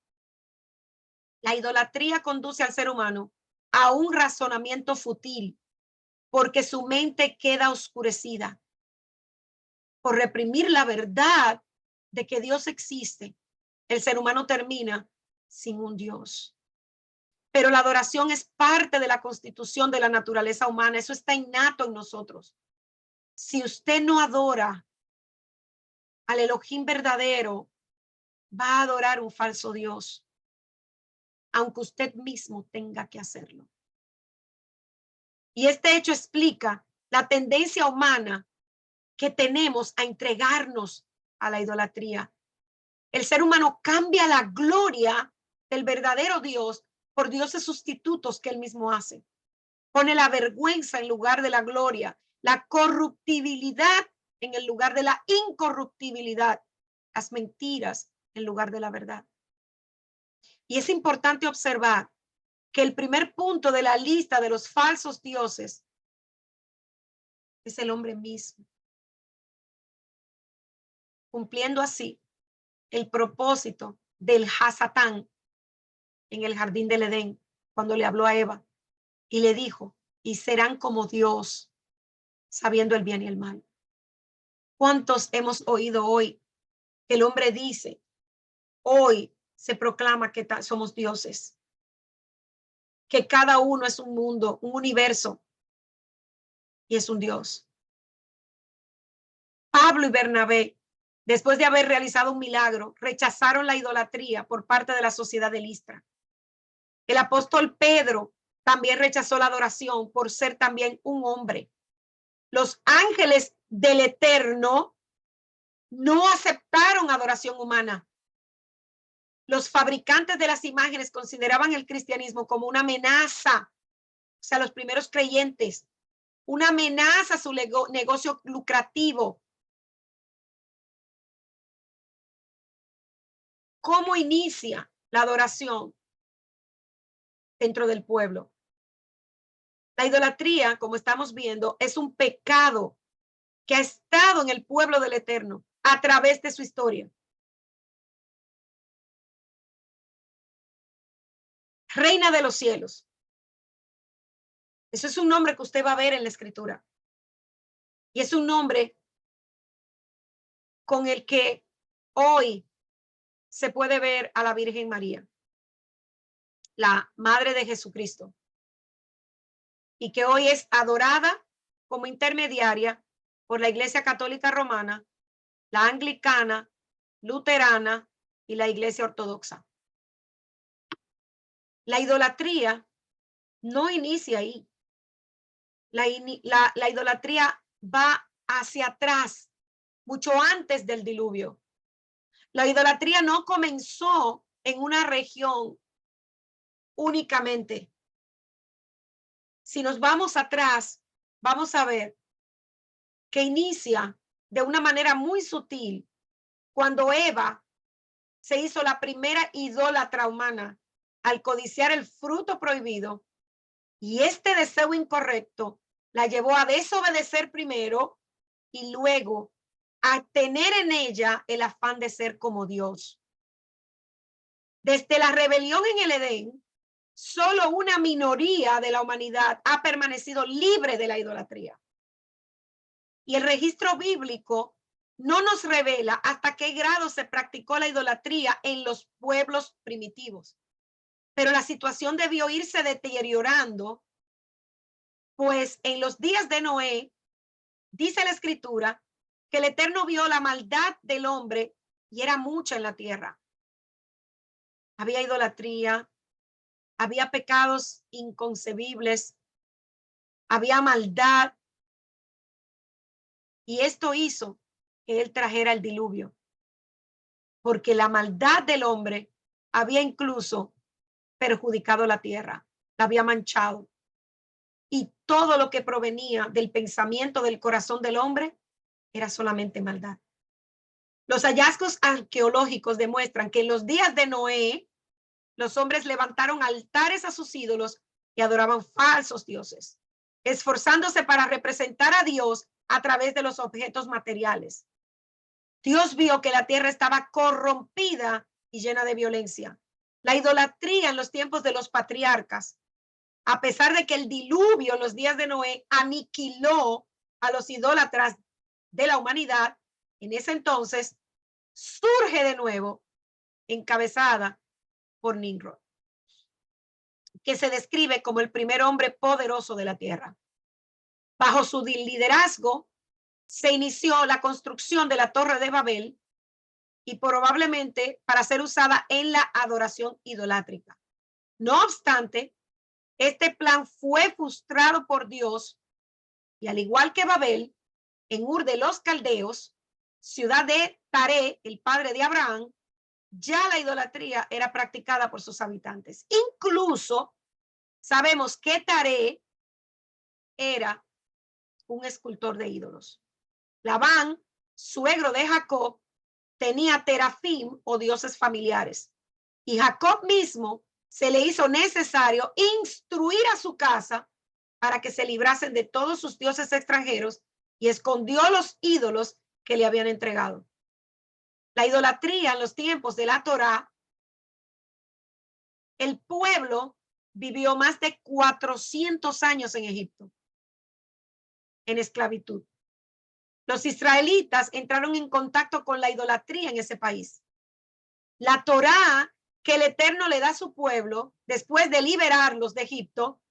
la idolatría conduce al ser humano a un razonamiento fútil, porque su mente queda oscurecida. Por reprimir la verdad de que Dios existe, el ser humano termina sin un Dios. Pero la adoración es parte de la constitución de la naturaleza humana. Eso está innato en nosotros. Si usted no adora al Elohim verdadero, va a adorar un falso Dios, aunque usted mismo tenga que hacerlo. Y este hecho explica la tendencia humana que tenemos a entregarnos a la idolatría. El ser humano cambia la gloria del verdadero Dios por dioses sustitutos que él mismo hace. Pone la vergüenza en lugar de la gloria, la corruptibilidad en el lugar de la incorruptibilidad, las mentiras en lugar de la verdad. Y es importante observar que el primer punto de la lista de los falsos dioses es el hombre mismo, cumpliendo así el propósito del Hasatán en el jardín del Edén, cuando le habló a Eva y le dijo, y serán como Dios, sabiendo el bien y el mal. ¿Cuántos hemos oído hoy? El hombre dice, hoy se proclama que somos dioses, que cada uno es un mundo, un universo, y es un Dios. Pablo y Bernabé, después de haber realizado un milagro, rechazaron la idolatría por parte de la sociedad de Listra. El apóstol Pedro también rechazó la adoración por ser también un hombre. Los ángeles del Eterno no aceptaron adoración humana. Los fabricantes de las imágenes consideraban el cristianismo como una amenaza, o sea, los primeros creyentes, una amenaza a su negocio lucrativo. ¿Cómo inicia la adoración dentro del pueblo? La idolatría, como estamos viendo, es un pecado que ha estado en el pueblo del Eterno a través de su historia. Reina de los cielos. Eso es un nombre que usted va a ver en la escritura. Y es un nombre con el que hoy se puede ver a la Virgen María, la Madre de Jesucristo, y que hoy es adorada como intermediaria por la Iglesia Católica Romana, la Anglicana, Luterana y la Iglesia Ortodoxa. La idolatría no inicia ahí. La idolatría va hacia atrás, mucho antes del diluvio. La idolatría no comenzó en una región únicamente. Si nos vamos atrás, vamos a ver que inicia de una manera muy sutil cuando Eva se hizo la primera idólatra humana al codiciar el fruto prohibido, y este deseo incorrecto la llevó a desobedecer primero y luego a tener en ella el afán de ser como Dios. Desde la rebelión en el Edén, solo una minoría de la humanidad ha permanecido libre de la idolatría. Y el registro bíblico no nos revela hasta qué grado se practicó la idolatría en los pueblos primitivos. Pero la situación debió irse deteriorando, pues en los días de Noé, dice la escritura, que el Eterno vio la maldad del hombre y era mucha en la tierra. Había idolatría, había pecados inconcebibles, había maldad, y esto hizo que él trajera el diluvio, porque la maldad del hombre había incluso perjudicado la tierra, la había manchado, y todo lo que provenía del pensamiento del corazón del hombre era solamente maldad. Los hallazgos arqueológicos demuestran que en los días de Noé, los hombres levantaron altares a sus ídolos y adoraban falsos dioses, esforzándose para representar a Dios a través de los objetos materiales. Dios vio que la tierra estaba corrompida y llena de violencia. La idolatría en los tiempos de los patriarcas, a pesar de que el diluvio en los días de Noé aniquiló a los idólatras de la humanidad, en ese entonces surge de nuevo, encabezada por Nimrod, que se describe como el primer hombre poderoso de la tierra. Bajo su liderazgo se inició la construcción de la Torre de Babel, y probablemente para ser usada en la adoración idolátrica. No obstante, este plan fue frustrado por Dios, y al igual que Babel, en Ur de los Caldeos, ciudad de Taré, el padre de Abraham, ya la idolatría era practicada por sus habitantes. Incluso sabemos que Taré era un escultor de ídolos. Labán, suegro de Jacob, tenía terafim o dioses familiares, y Jacob mismo se le hizo necesario instruir a su casa para que se librasen de todos sus dioses extranjeros, y escondió los ídolos que le habían entregado. La idolatría en los tiempos de la Torá, el pueblo vivió más de 400 años en Egipto, en esclavitud. Los israelitas entraron en contacto con la idolatría en ese país. La Torá que el Eterno le da a su pueblo después de liberarlos de Egipto,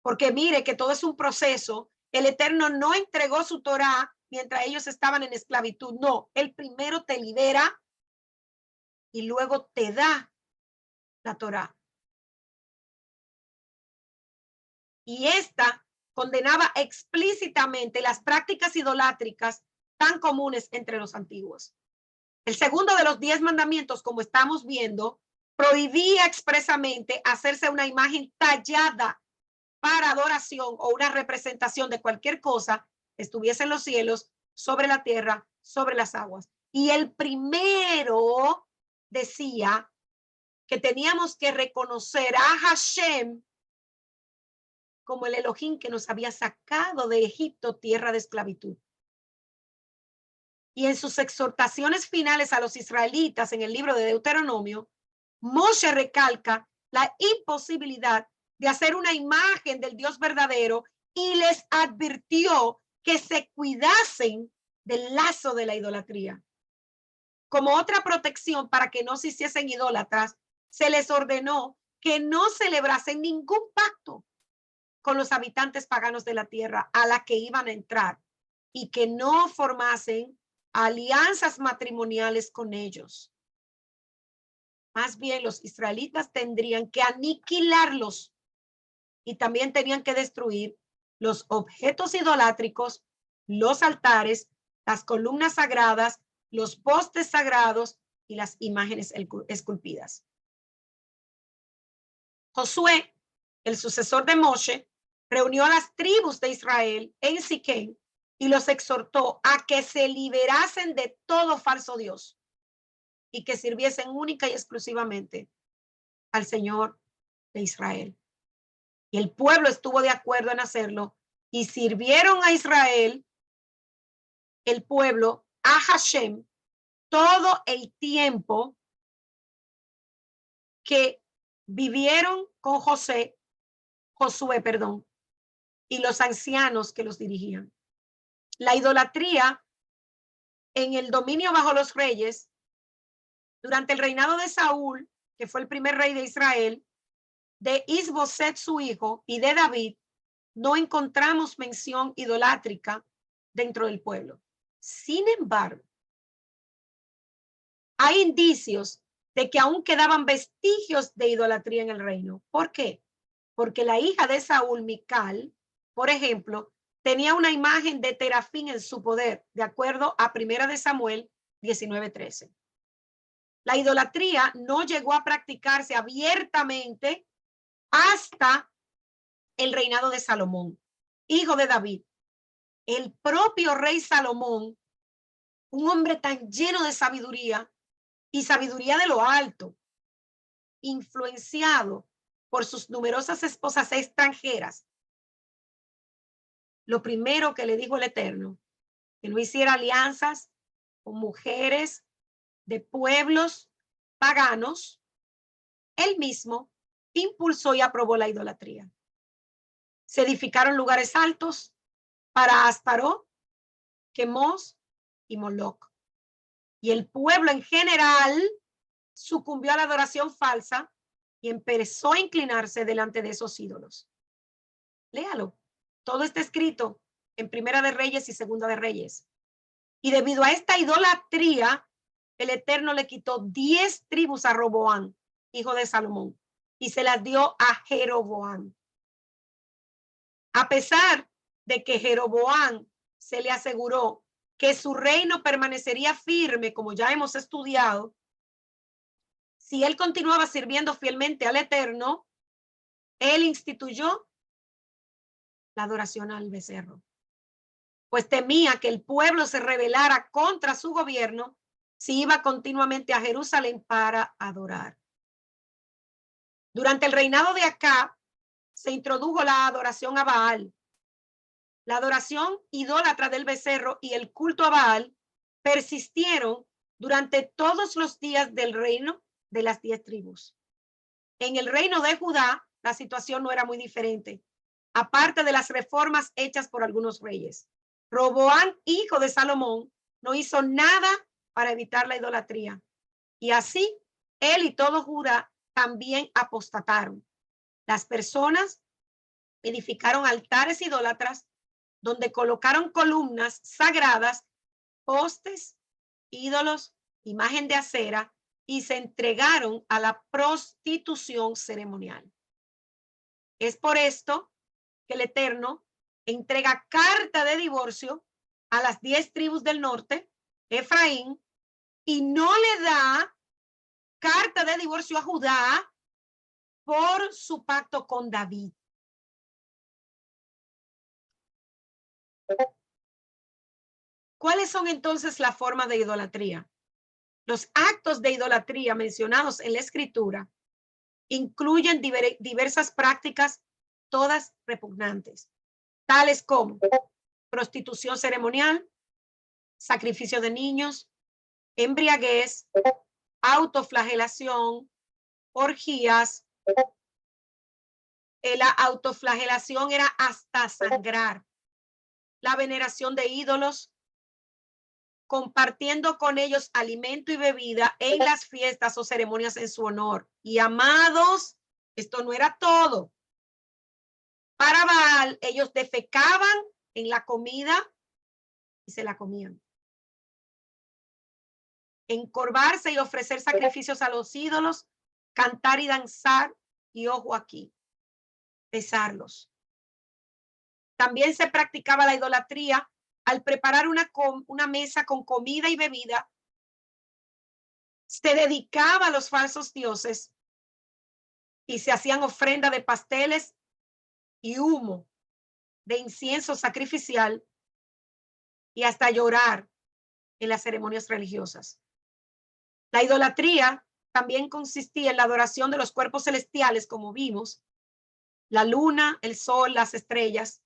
porque mire que todo es un proceso. El Eterno no entregó su Torá mientras ellos estaban en esclavitud. No, él primero te libera y luego te da la Torá. Y esta condenaba explícitamente las prácticas idolátricas tan comunes entre los antiguos. El segundo de los 10 mandamientos, como estamos viendo, prohibía expresamente hacerse una imagen tallada para adoración o una representación de cualquier cosa, estuviese en los cielos, sobre la tierra, sobre las aguas. Y el primero decía que teníamos que reconocer a Hashem como el Elohim que nos había sacado de Egipto, tierra de esclavitud. Y en sus exhortaciones finales a los israelitas en el libro de Deuteronomio, Moshe recalca la imposibilidad de hacer una imagen del Dios verdadero y les advirtió que se cuidasen del lazo de la idolatría. Como otra protección para que no se hiciesen idólatras, se les ordenó que no celebrasen ningún pacto con los habitantes paganos de la tierra a la que iban a entrar y que no formasen alianzas matrimoniales con ellos. Más bien, los israelitas tendrían que aniquilarlos y también tenían que destruir los objetos idolátricos, los altares, las columnas sagradas, los postes sagrados y las imágenes esculpidas. Josué, el sucesor de Moshe, reunió a las tribus de Israel en Siquén y los exhortó a que se liberasen de todo falso dios y que sirviesen única y exclusivamente al Señor de Israel. Y el pueblo estuvo de acuerdo en hacerlo y sirvieron a Israel, el pueblo, a Hashem, todo el tiempo que vivieron con Josué, y los ancianos que los dirigían. La idolatría en el dominio bajo los reyes, durante el reinado de Saúl, que fue el primer rey de Israel, de Isboset su hijo y de David, no encontramos mención idolátrica dentro del pueblo. Sin embargo, hay indicios de que aún quedaban vestigios de idolatría en el reino. ¿Por qué? Porque la hija de Saúl, Mical, por ejemplo, tenía una imagen de Terafín en su poder, de acuerdo a 1 de Samuel 19:13. La idolatría no llegó a practicarse abiertamente hasta el reinado de Salomón, hijo de David. El propio rey Salomón, un hombre tan lleno de sabiduría y sabiduría de lo alto, influenciado por sus numerosas esposas extranjeras, lo primero que le dijo el Eterno, que no hiciera alianzas con mujeres de pueblos paganos, él mismo impulsó y aprobó la idolatría. Se edificaron lugares altos para Astarot, Quemos y Moloc. Y el pueblo en general sucumbió a la adoración falsa y empezó a inclinarse delante de esos ídolos. Léalo. Todo está escrito en Primera de Reyes y Segunda de Reyes. Y debido a esta idolatría, el Eterno le quitó 10 tribus a Roboam, hijo de Salomón, y se las dio a Jeroboam. A pesar de que Jeroboam se le aseguró que su reino permanecería firme, como ya hemos estudiado, si él continuaba sirviendo fielmente al Eterno, él instituyó la adoración al becerro, pues temía que el pueblo se rebelara contra su gobierno si iba continuamente a Jerusalén para adorar. Durante el reinado de Acab se introdujo la adoración a Baal. La adoración idólatra del becerro y el culto a Baal persistieron durante todos los días del reino de las 10 tribus. En el reino de Judá, la situación no era muy diferente, aparte de las reformas hechas por algunos reyes. Roboam, hijo de Salomón, no hizo nada para evitar la idolatría. Y así, él y todo Judá también apostataron. Las personas edificaron altares idólatras donde colocaron columnas sagradas, postes, ídolos, imagen de acera y se entregaron a la prostitución ceremonial. Es por esto que el Eterno entrega carta de divorcio a las 10 tribus del norte, Efraín, y no le da carta de divorcio a Judá por su pacto con David. ¿Cuáles son entonces las formas de idolatría? Los actos de idolatría mencionados en la Escritura incluyen diversas prácticas, todas repugnantes, tales como prostitución ceremonial, sacrificio de niños, embriaguez, autoflagelación, orgías. La autoflagelación era hasta sangrar, la veneración de ídolos, compartiendo con ellos alimento y bebida en las fiestas o ceremonias en su honor. Y amados, esto no era todo. Para Baal, ellos defecaban en la comida y se la comían. Encorvarse y ofrecer sacrificios a los ídolos, cantar y danzar, y ojo aquí, besarlos. También se practicaba la idolatría al preparar una mesa con comida y bebida. Se dedicaba a los falsos dioses y se hacían ofrenda de pasteles y humo de incienso sacrificial y hasta llorar en las ceremonias religiosas. La idolatría también consistía en la adoración de los cuerpos celestiales, como vimos, la luna, el sol, las estrellas,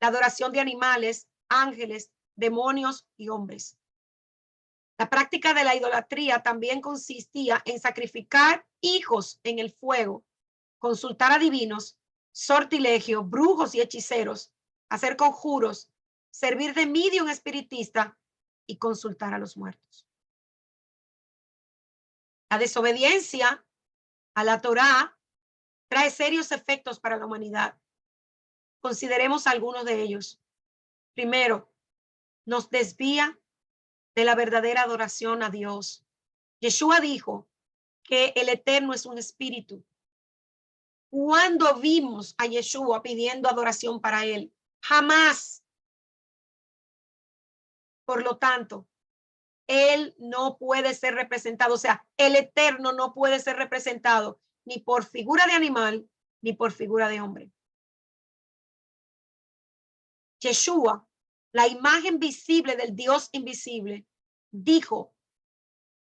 la adoración de animales, ángeles, demonios y hombres. La práctica de la idolatría también consistía en sacrificar hijos en el fuego, consultar a divinos, sortilegio, brujos y hechiceros, hacer conjuros, servir de medium espiritista y consultar a los muertos. La desobediencia a la Torá trae serios efectos para la humanidad. Consideremos algunos de ellos. Primero, nos desvía de la verdadera adoración a Dios. Yeshua dijo que el Eterno es un espíritu. ¿Cuándo vimos a Yeshua pidiendo adoración para él? Jamás. Por lo tanto, él no puede ser representado, o sea, el Eterno no puede ser representado ni por figura de animal ni por figura de hombre. Yeshua, la imagen visible del Dios invisible, dijo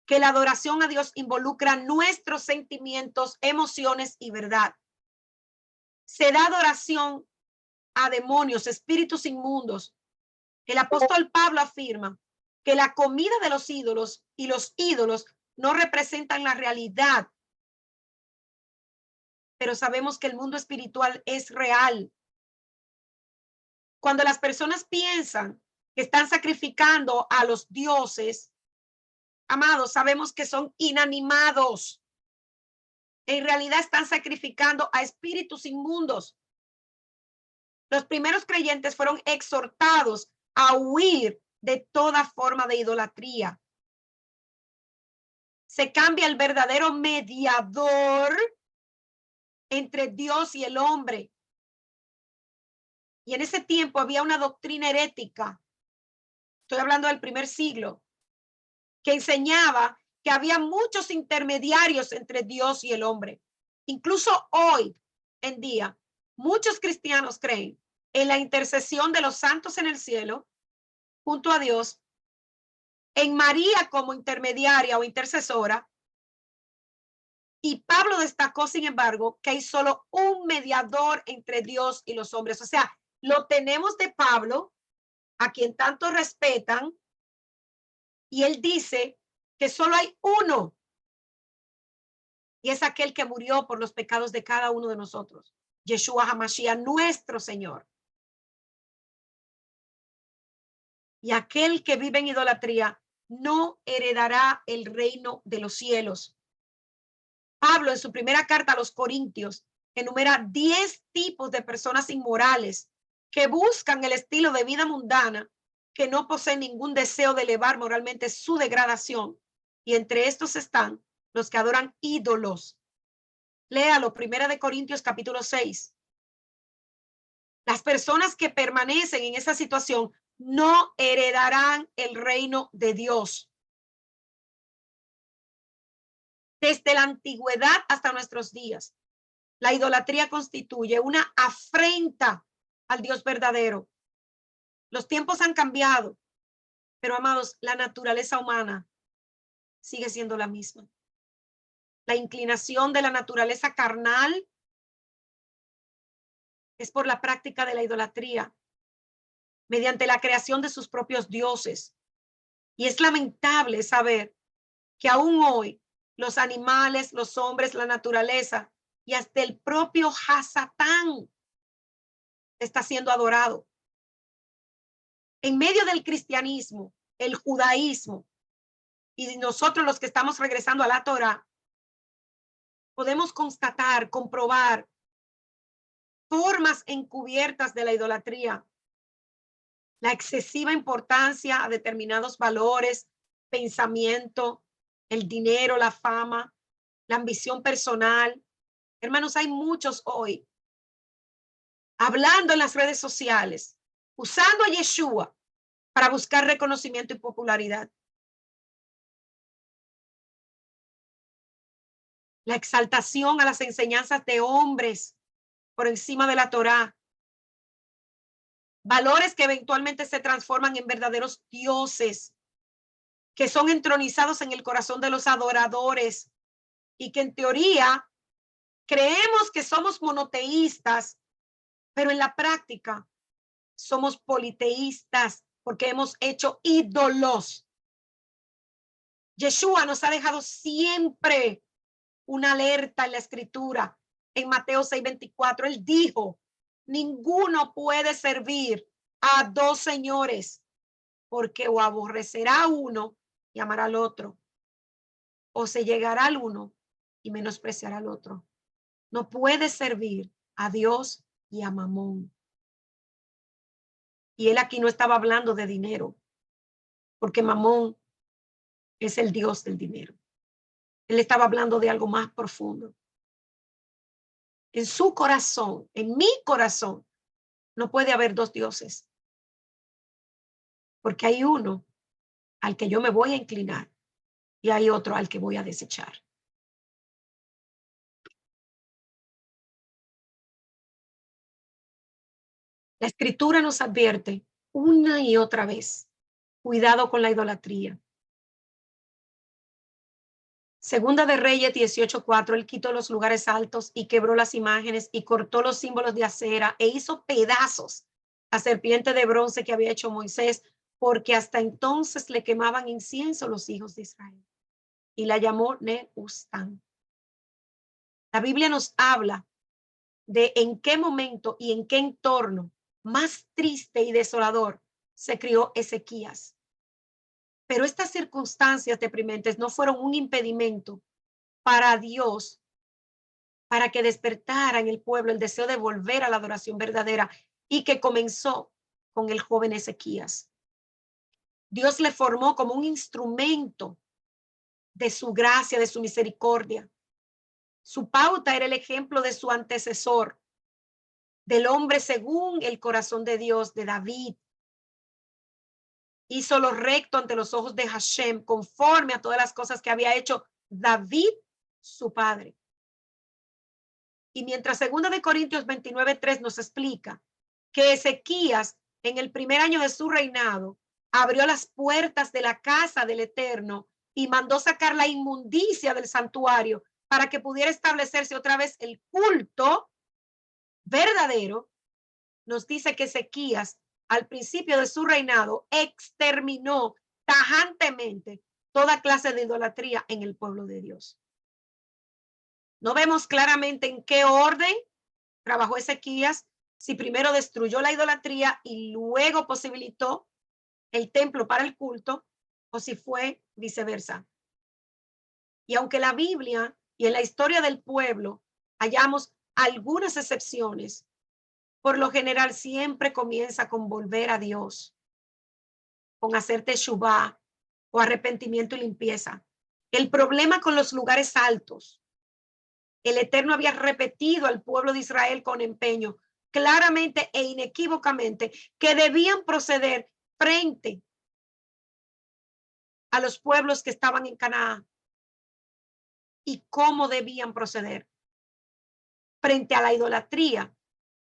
que la adoración a Dios involucra nuestros sentimientos, emociones y verdad. Se da adoración a demonios, espíritus inmundos. El apóstol Pablo afirma que la comida de los ídolos y los ídolos no representan la realidad, pero sabemos que el mundo espiritual es real. Cuando las personas piensan que están sacrificando a los dioses, amados, sabemos que son inanimados. En realidad están sacrificando a espíritus inmundos. Los primeros creyentes fueron exhortados a huir de toda forma de idolatría. Se cambia el verdadero mediador entre Dios y el hombre. Y en ese tiempo había una doctrina herética, estoy hablando del primer siglo, que enseñaba que había muchos intermediarios entre Dios y el hombre. Incluso hoy en día, muchos cristianos creen en la intercesión de los santos en el cielo, junto a Dios, en María como intermediaria o intercesora. Y Pablo destacó, sin embargo, que hay solo un mediador entre Dios y los hombres. O sea, lo tenemos de Pablo, a quien tanto respetan, y él dice que solo hay uno, y es aquel que murió por los pecados de cada uno de nosotros, Yeshua HaMashiach, nuestro Señor. Y aquel que vive en idolatría no heredará el reino de los cielos. Pablo, en su primera carta a los Corintios, enumera 10 tipos de personas inmorales que buscan el estilo de vida mundana, que no poseen ningún deseo de elevar moralmente su degradación. Y entre estos están los que adoran ídolos. Léalo, Primera de Corintios capítulo 6. Las personas que permanecen en esa situación no heredarán el reino de Dios. Desde la antigüedad hasta nuestros días, la idolatría constituye una afrenta al Dios verdadero. Los tiempos han cambiado Pero amados, la naturaleza humana sigue siendo la misma. La inclinación de la naturaleza carnal es por la práctica de la idolatría, mediante la creación de sus propios dioses. Y es lamentable saber que aún hoy los animales, los hombres, la naturaleza y hasta el propio Hasatán está siendo adorado. En medio del cristianismo, el judaísmo y nosotros los que estamos regresando a la Torá, podemos constatar, comprobar formas encubiertas de la idolatría, la excesiva importancia a determinados valores, pensamiento, el dinero, la fama, la ambición personal. Hermanos, hay muchos hoy hablando en las redes sociales, usando a Yeshua para buscar reconocimiento y popularidad. La exaltación a las enseñanzas de hombres por encima de la Torá. Valores que eventualmente se transforman en verdaderos dioses, que son entronizados en el corazón de los adoradores y que en teoría creemos que somos monoteístas, pero en la práctica somos politeístas porque hemos hecho ídolos. Yeshua nos ha dejado siempre una alerta en la escritura. En Mateo 6:24, él dijo, ninguno puede servir a dos señores, porque o aborrecerá a uno y amará al otro, o se llegará al uno y menospreciará al otro. No puede servir a Dios y a Mamón. Y él aquí no estaba hablando de dinero, porque Mamón es el Dios del dinero. Él estaba hablando de algo más profundo. En su corazón, en mi corazón, no puede haber dos dioses, porque hay uno al que yo me voy a inclinar y hay otro al que voy a desechar. La escritura nos advierte una y otra vez, cuidado con la idolatría. Segunda de Reyes 18:4, él quitó los lugares altos y quebró las imágenes y cortó los símbolos de acera e hizo pedazos la serpiente de bronce que había hecho Moisés, porque hasta entonces le quemaban incienso los hijos de Israel. Y la llamó Nehustán. La Biblia nos habla de en qué momento y en qué entorno más triste y desolador se crió Ezequías. Pero estas circunstancias deprimentes no fueron un impedimento para Dios, para que despertara en el pueblo el deseo de volver a la adoración verdadera y que comenzó con el joven Ezequías. Dios le formó como un instrumento de su gracia, de su misericordia. Su pauta era el ejemplo de su antecesor, del hombre según el corazón de Dios, de David. Hizo lo recto ante los ojos de Hashem, conforme a todas las cosas que había hecho David, su padre. Y mientras 2 Corintios 29:3 nos explica que Ezequías, en el primer año de su reinado, abrió las puertas de la casa del Eterno y mandó sacar la inmundicia del santuario para que pudiera establecerse otra vez el culto verdadero. Nos dice que Ezequías, al principio de su reinado, exterminó tajantemente toda clase de idolatría en el pueblo de Dios. No vemos claramente en qué orden trabajó Ezequías, si primero destruyó la idolatría y luego posibilitó el templo para el culto, o si fue viceversa. Y aunque la Biblia y en la historia del pueblo hallamos algunas excepciones, por lo general siempre comienza con volver a Dios, con hacer teshuvá o arrepentimiento y limpieza. El problema con los lugares altos, el Eterno había repetido al pueblo de Israel con empeño, claramente e inequívocamente, que debían proceder frente a los pueblos que estaban en Canaán. ¿Y cómo debían proceder? Frente a la idolatría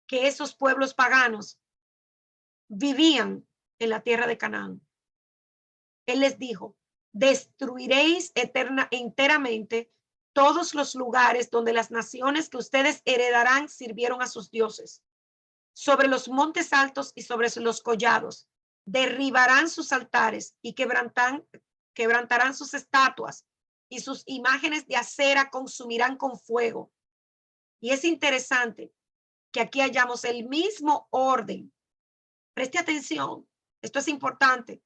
que esos pueblos paganos vivían en la tierra de Canaán. Él les dijo, destruiréis enteramente todos los lugares donde las naciones que ustedes heredarán sirvieron a sus dioses. Sobre los montes altos y sobre los collados, derribarán sus altares y quebrantarán sus estatuas, y sus imágenes de acera consumirán con fuego. Y es interesante que aquí hallamos el mismo orden. Preste atención, esto es importante.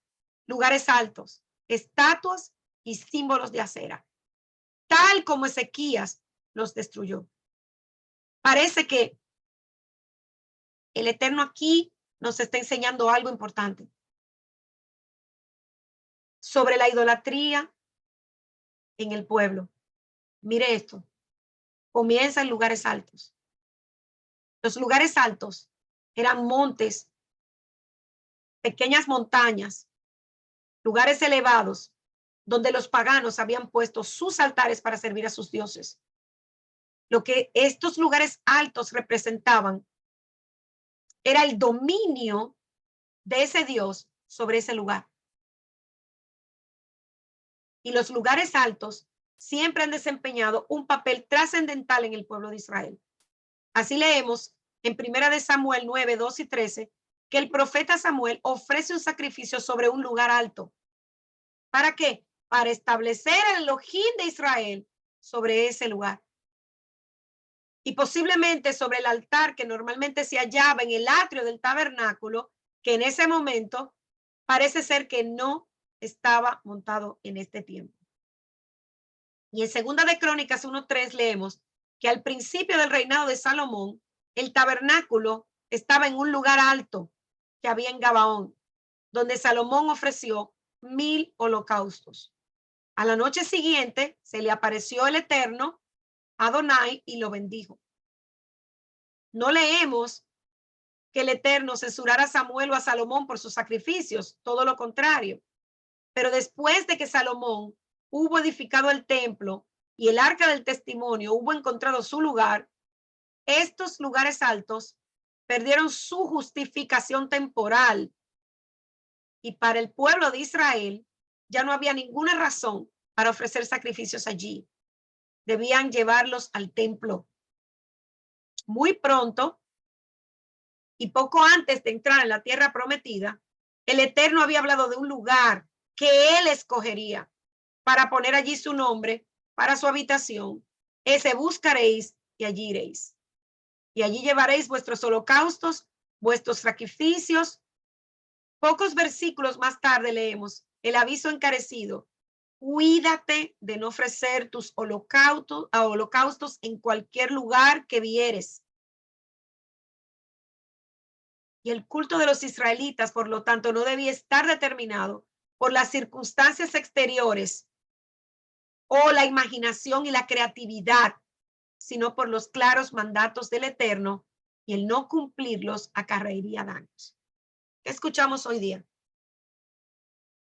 Lugares altos, estatuas y símbolos de acera, tal como Ezequías los destruyó. Parece que el Eterno aquí nos está enseñando algo importante sobre la idolatría en el pueblo. Mire esto, comienza en lugares altos. Los lugares altos eran montes, pequeñas montañas, lugares elevados, donde los paganos habían puesto sus altares para servir a sus dioses. Lo que estos lugares altos representaban era el dominio de ese Dios sobre ese lugar. Y los lugares altos siempre han desempeñado un papel trascendental en el pueblo de Israel. Así leemos en 1 Samuel 9, 2 y 13, que el profeta Samuel ofrece un sacrificio sobre un lugar alto. ¿Para qué? Para establecer el Elohim de Israel sobre ese lugar. Y posiblemente sobre el altar que normalmente se hallaba en el atrio del tabernáculo, que en ese momento parece ser que no estaba montado en este tiempo. Y en Segunda de Crónicas 1:3 leemos que al principio del reinado de Salomón, el tabernáculo estaba en un lugar alto que había en Gabaón, donde Salomón ofreció 1000 holocaustos. A la noche siguiente se le apareció el Eterno, Adonai, y lo bendijo. No leemos que el Eterno censurara a Samuel o a Salomón por sus sacrificios, todo lo contrario. Pero después de que Salomón hubo edificado el templo y el arca del testimonio hubo encontrado su lugar, estos lugares altos perdieron su justificación temporal. Y para el pueblo de Israel ya no había ninguna razón para ofrecer sacrificios allí. Debían llevarlos al templo. Muy pronto, y poco antes de entrar en la tierra prometida, el Eterno había hablado de un lugar que él escogería para poner allí su nombre, para su habitación. Ese buscaréis y allí iréis. Y allí llevaréis vuestros holocaustos, vuestros sacrificios. Pocos versículos más tarde leemos el aviso encarecido: cuídate de no ofrecer tus holocaustos en cualquier lugar que vieres. Y el culto de los israelitas, por lo tanto, no debía estar determinado por las circunstancias exteriores o la imaginación y la creatividad, sino por los claros mandatos del Eterno, y el no cumplirlos acarrearía daños. ¿Qué escuchamos hoy día?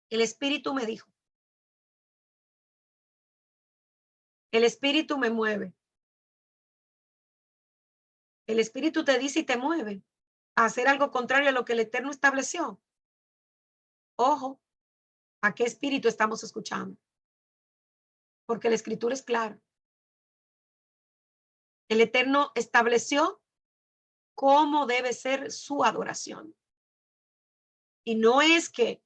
El Espíritu me dijo. El Espíritu me mueve. El Espíritu te dice y te mueve a hacer algo contrario a lo que el Eterno estableció. Ojo, ¿a qué espíritu estamos escuchando? Porque la Escritura es clara. El Eterno estableció cómo debe ser su adoración. Y no es que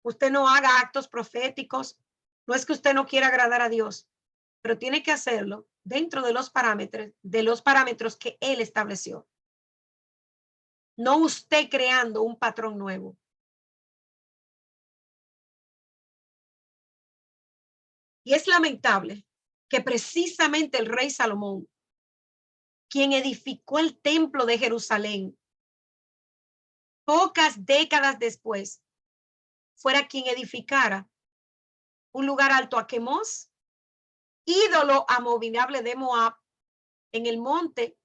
usted no haga actos proféticos, no es que usted no quiera agradar a Dios, pero tiene que hacerlo dentro de los parámetros que Él estableció. No usted creando un patrón nuevo. Y es lamentable que precisamente el rey Salomón, quien edificó el templo de Jerusalén, pocas décadas después, fuera quien edificara un lugar alto a Quemos, ídolo abominable de Moab, en el monte,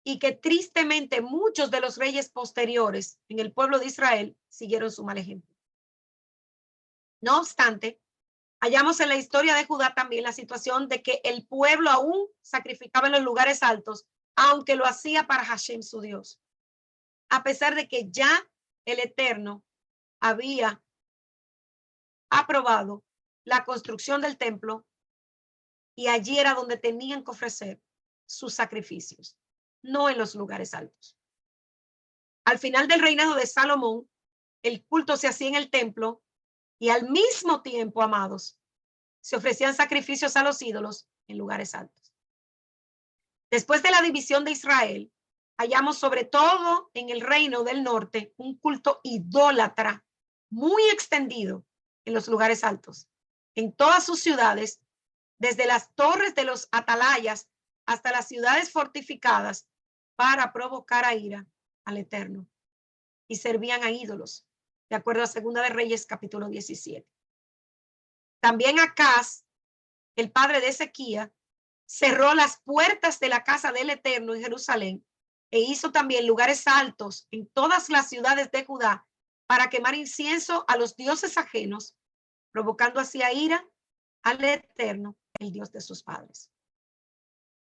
y que tristemente muchos de los reyes posteriores en el pueblo de Israel siguieron su mal ejemplo. No obstante, hallamos en la historia de Judá también la situación de que el pueblo aún sacrificaba en los lugares altos, aunque lo hacía para Hashem, su Dios. A pesar de que ya el Eterno había aprobado la construcción del templo y allí era donde tenían que ofrecer sus sacrificios, no en los lugares altos. Al final del reinado de Salomón, el culto se hacía en el templo y al mismo tiempo, amados, se ofrecían sacrificios a los ídolos en lugares altos. Después de la división de Israel, hallamos sobre todo en el reino del norte un culto idólatra muy extendido en los lugares altos, en todas sus ciudades, desde las torres de los atalayas hasta las ciudades fortificadas, para provocar a ira al Eterno, y servían a ídolos, de acuerdo a Segunda de Reyes, capítulo 17. También Acaz, el padre de Ezequías, cerró las puertas de la casa del Eterno en Jerusalén e hizo también lugares altos en todas las ciudades de Judá para quemar incienso a los dioses ajenos, provocando así a ira al Eterno, el Dios de sus padres.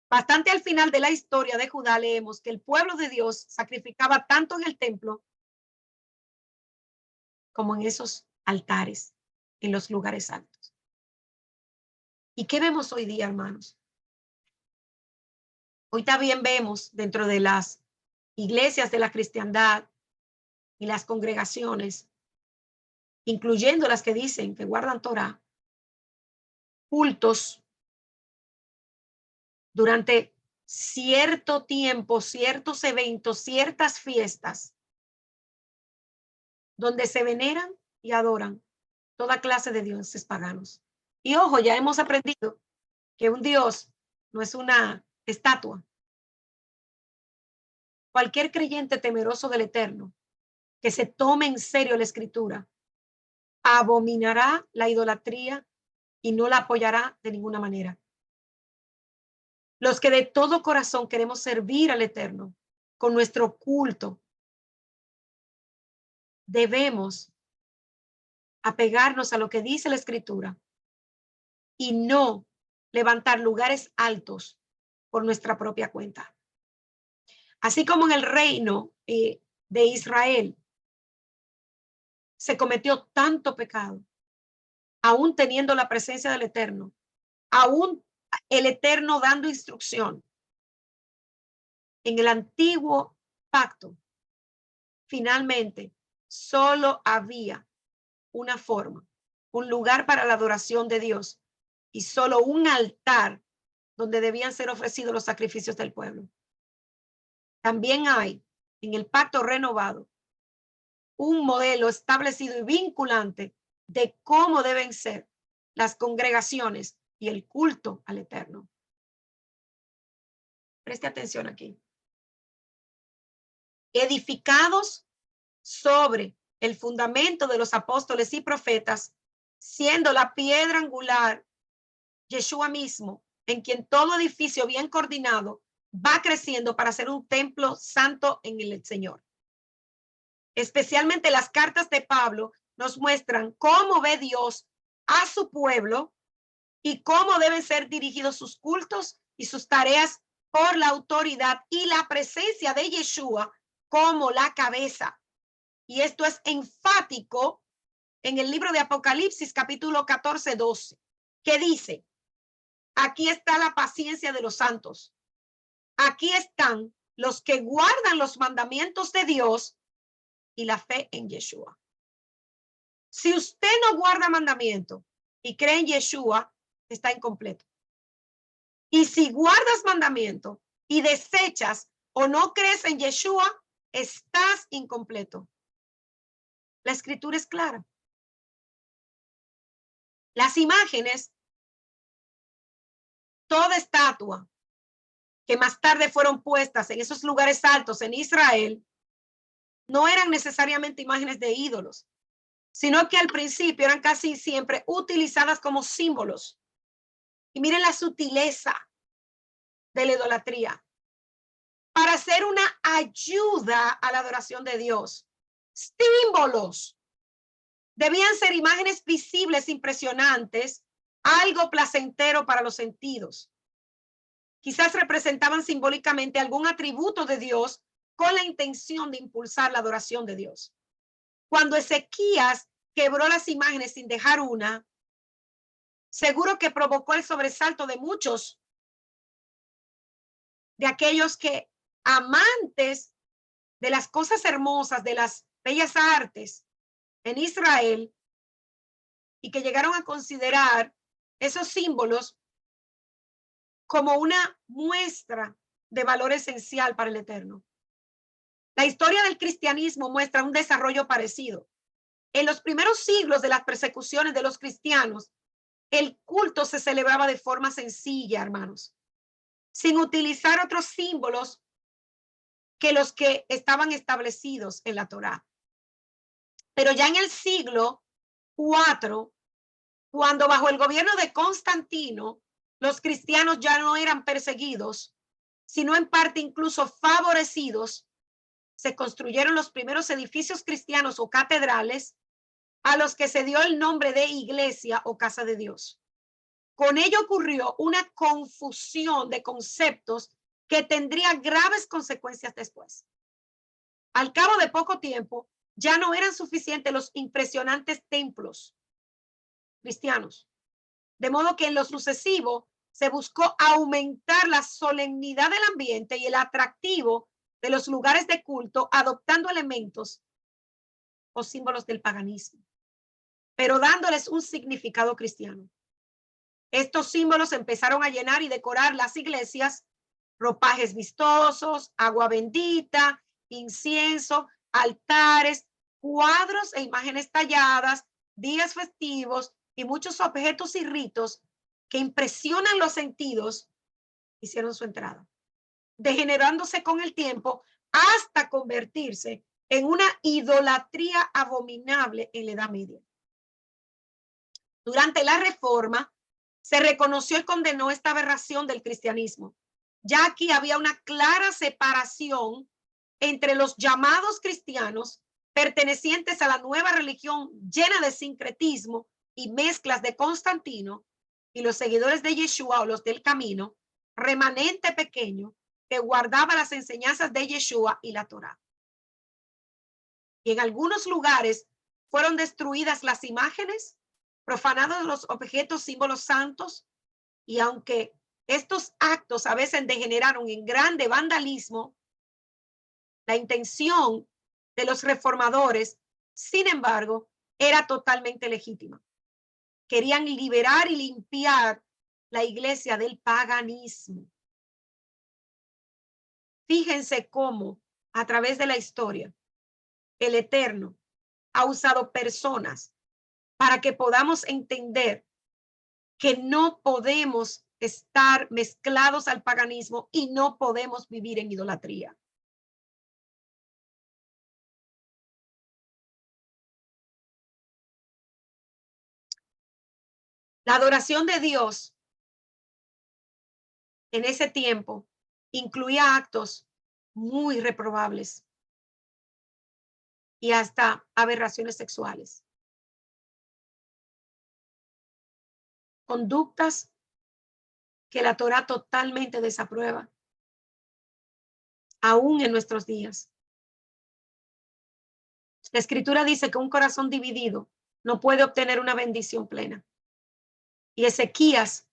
Bastante al final de la historia de Judá leemos que el pueblo de Dios sacrificaba tanto en el templo como en esos altares, en los lugares altos. ¿Y qué vemos hoy día, hermanos? Hoy también vemos dentro de las iglesias de la cristiandad y las congregaciones, incluyendo las que dicen que guardan Torah, cultos durante cierto tiempo, ciertos eventos, ciertas fiestas, donde se veneran y adoran toda clase de dioses paganos. Y ojo, ya hemos aprendido que un dios no es una estatua. Cualquier creyente temeroso del Eterno que se tome en serio la escritura abominará la idolatría y no la apoyará de ninguna manera. Los que de todo corazón queremos servir al Eterno con nuestro culto, debemos apegarnos a lo que dice la escritura y no levantar lugares altos por nuestra propia cuenta. Así como en el reino de Israel se cometió tanto pecado, aún teniendo la presencia del Eterno, aún el Eterno dando instrucción. En el antiguo pacto, finalmente, solo había una forma, un lugar para la adoración de Dios y solo un altar donde debían ser ofrecidos los sacrificios del pueblo. También hay en el pacto renovado un modelo establecido y vinculante de cómo deben ser las congregaciones y el culto al Eterno. Preste atención aquí. Edificados sobre el fundamento de los apóstoles y profetas, siendo la piedra angular Yeshua mismo, en quien todo edificio bien coordinado va creciendo para ser un templo santo en el Señor. Especialmente las cartas de Pablo nos muestran cómo ve Dios a su pueblo y cómo deben ser dirigidos sus cultos y sus tareas por la autoridad y la presencia de Yeshua como la cabeza. Y esto es enfático en el libro de Apocalipsis, capítulo 14-12, que dice: aquí está la paciencia de los santos. Aquí están los que guardan los mandamientos de Dios y la fe en Yeshua. Si usted no guarda mandamiento y cree en Yeshua, está incompleto. Y si guardas mandamiento y desechas o no crees en Yeshua, estás incompleto. La escritura es clara. Las imágenes, toda estatua que más tarde fueron puestas en esos lugares altos en Israel, no eran necesariamente imágenes de ídolos, sino que al principio eran casi siempre utilizadas como símbolos. Y miren la sutileza de la idolatría. Para hacer una ayuda a la adoración de Dios. Símbolos. Debían ser imágenes visibles, impresionantes, algo placentero para los sentidos. Quizás representaban simbólicamente algún atributo de Dios con la intención de impulsar la adoración de Dios. Cuando Ezequías quebró las imágenes sin dejar una, seguro que provocó el sobresalto de muchos de aquellos que, amantes de las cosas hermosas, de las bellas artes en Israel, y que llegaron a considerar esos símbolos como una muestra de valor esencial para el Eterno. La historia del cristianismo muestra un desarrollo parecido. En los primeros siglos de las persecuciones de los cristianos, el culto se celebraba de forma sencilla, hermanos, sin utilizar otros símbolos que los que estaban establecidos en la Torá. Pero ya en el siglo IV, cuando bajo el gobierno de Constantino, los cristianos ya no eran perseguidos, sino en parte incluso favorecidos, se construyeron los primeros edificios cristianos o catedrales a los que se dio el nombre de iglesia o casa de Dios. Con ello ocurrió una confusión de conceptos que tendría graves consecuencias después. Al cabo de poco tiempo, ya no eran suficientes los impresionantes templos cristianos, de modo que en lo sucesivo se buscó aumentar la solemnidad del ambiente y el atractivo de los lugares de culto, adoptando elementos o símbolos del paganismo, pero dándoles un significado cristiano. Estos símbolos empezaron a llenar y decorar las iglesias: ropajes vistosos, agua bendita, incienso, altares, cuadros e imágenes talladas, días festivos y muchos objetos y ritos que impresionan los sentidos hicieron su entrada, degenerándose con el tiempo hasta convertirse en una idolatría abominable en la Edad Media. Durante la Reforma se reconoció y condenó esta aberración del cristianismo. Ya aquí había una clara separación entre los llamados cristianos, pertenecientes a la nueva religión llena de sincretismo y mezclas de Constantino, y los seguidores de Yeshua o los del camino, remanente pequeño que guardaba las enseñanzas de Yeshua y la Torá. Y en algunos lugares fueron destruidas las imágenes, profanados los objetos, símbolos santos, y aunque estos actos a veces degeneraron en grande vandalismo, la intención de los reformadores, sin embargo, era totalmente legítima. Querían liberar y limpiar la iglesia del paganismo. Fíjense cómo a través de la historia el Eterno ha usado personas para que podamos entender que no podemos estar mezclados al paganismo y no podemos vivir en idolatría. La adoración de Dios en ese tiempo incluía actos muy reprobables y hasta aberraciones sexuales, conductas que la Torá totalmente desaprueba, aún en nuestros días. La Escritura dice que un corazón dividido no puede obtener una bendición plena. Y Ezequías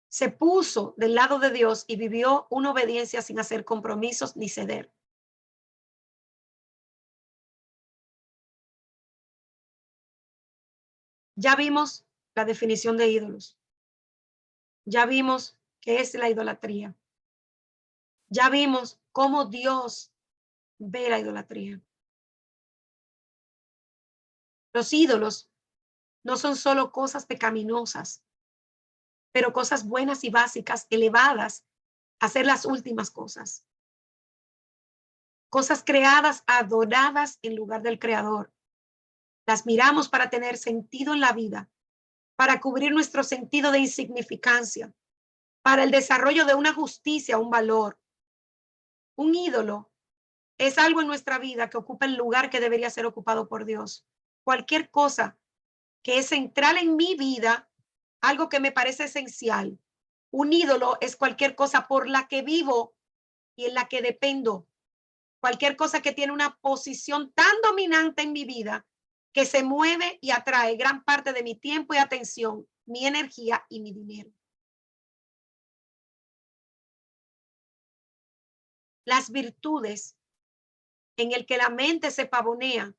se puso del lado de Dios y vivió una obediencia sin hacer compromisos ni ceder. Ya vimos la definición de ídolos. Ya vimos qué es la idolatría. Ya vimos cómo Dios ve la idolatría. Los ídolos no son solo cosas pecaminosas, pero cosas buenas y básicas, elevadas a ser las últimas cosas. Cosas creadas, adoradas en lugar del Creador. Las miramos para tener sentido en la vida, para cubrir nuestro sentido de insignificancia, para el desarrollo de una justicia, un valor. Un ídolo es algo en nuestra vida que ocupa el lugar que debería ser ocupado por Dios. Cualquier cosa que es central en mi vida, algo que me parece esencial. Un ídolo es cualquier cosa por la que vivo y en la que dependo. Cualquier cosa que tiene una posición tan dominante en mi vida que se mueve y atrae gran parte de mi tiempo y atención, mi energía y mi dinero. Las virtudes en el que la mente se pavonea,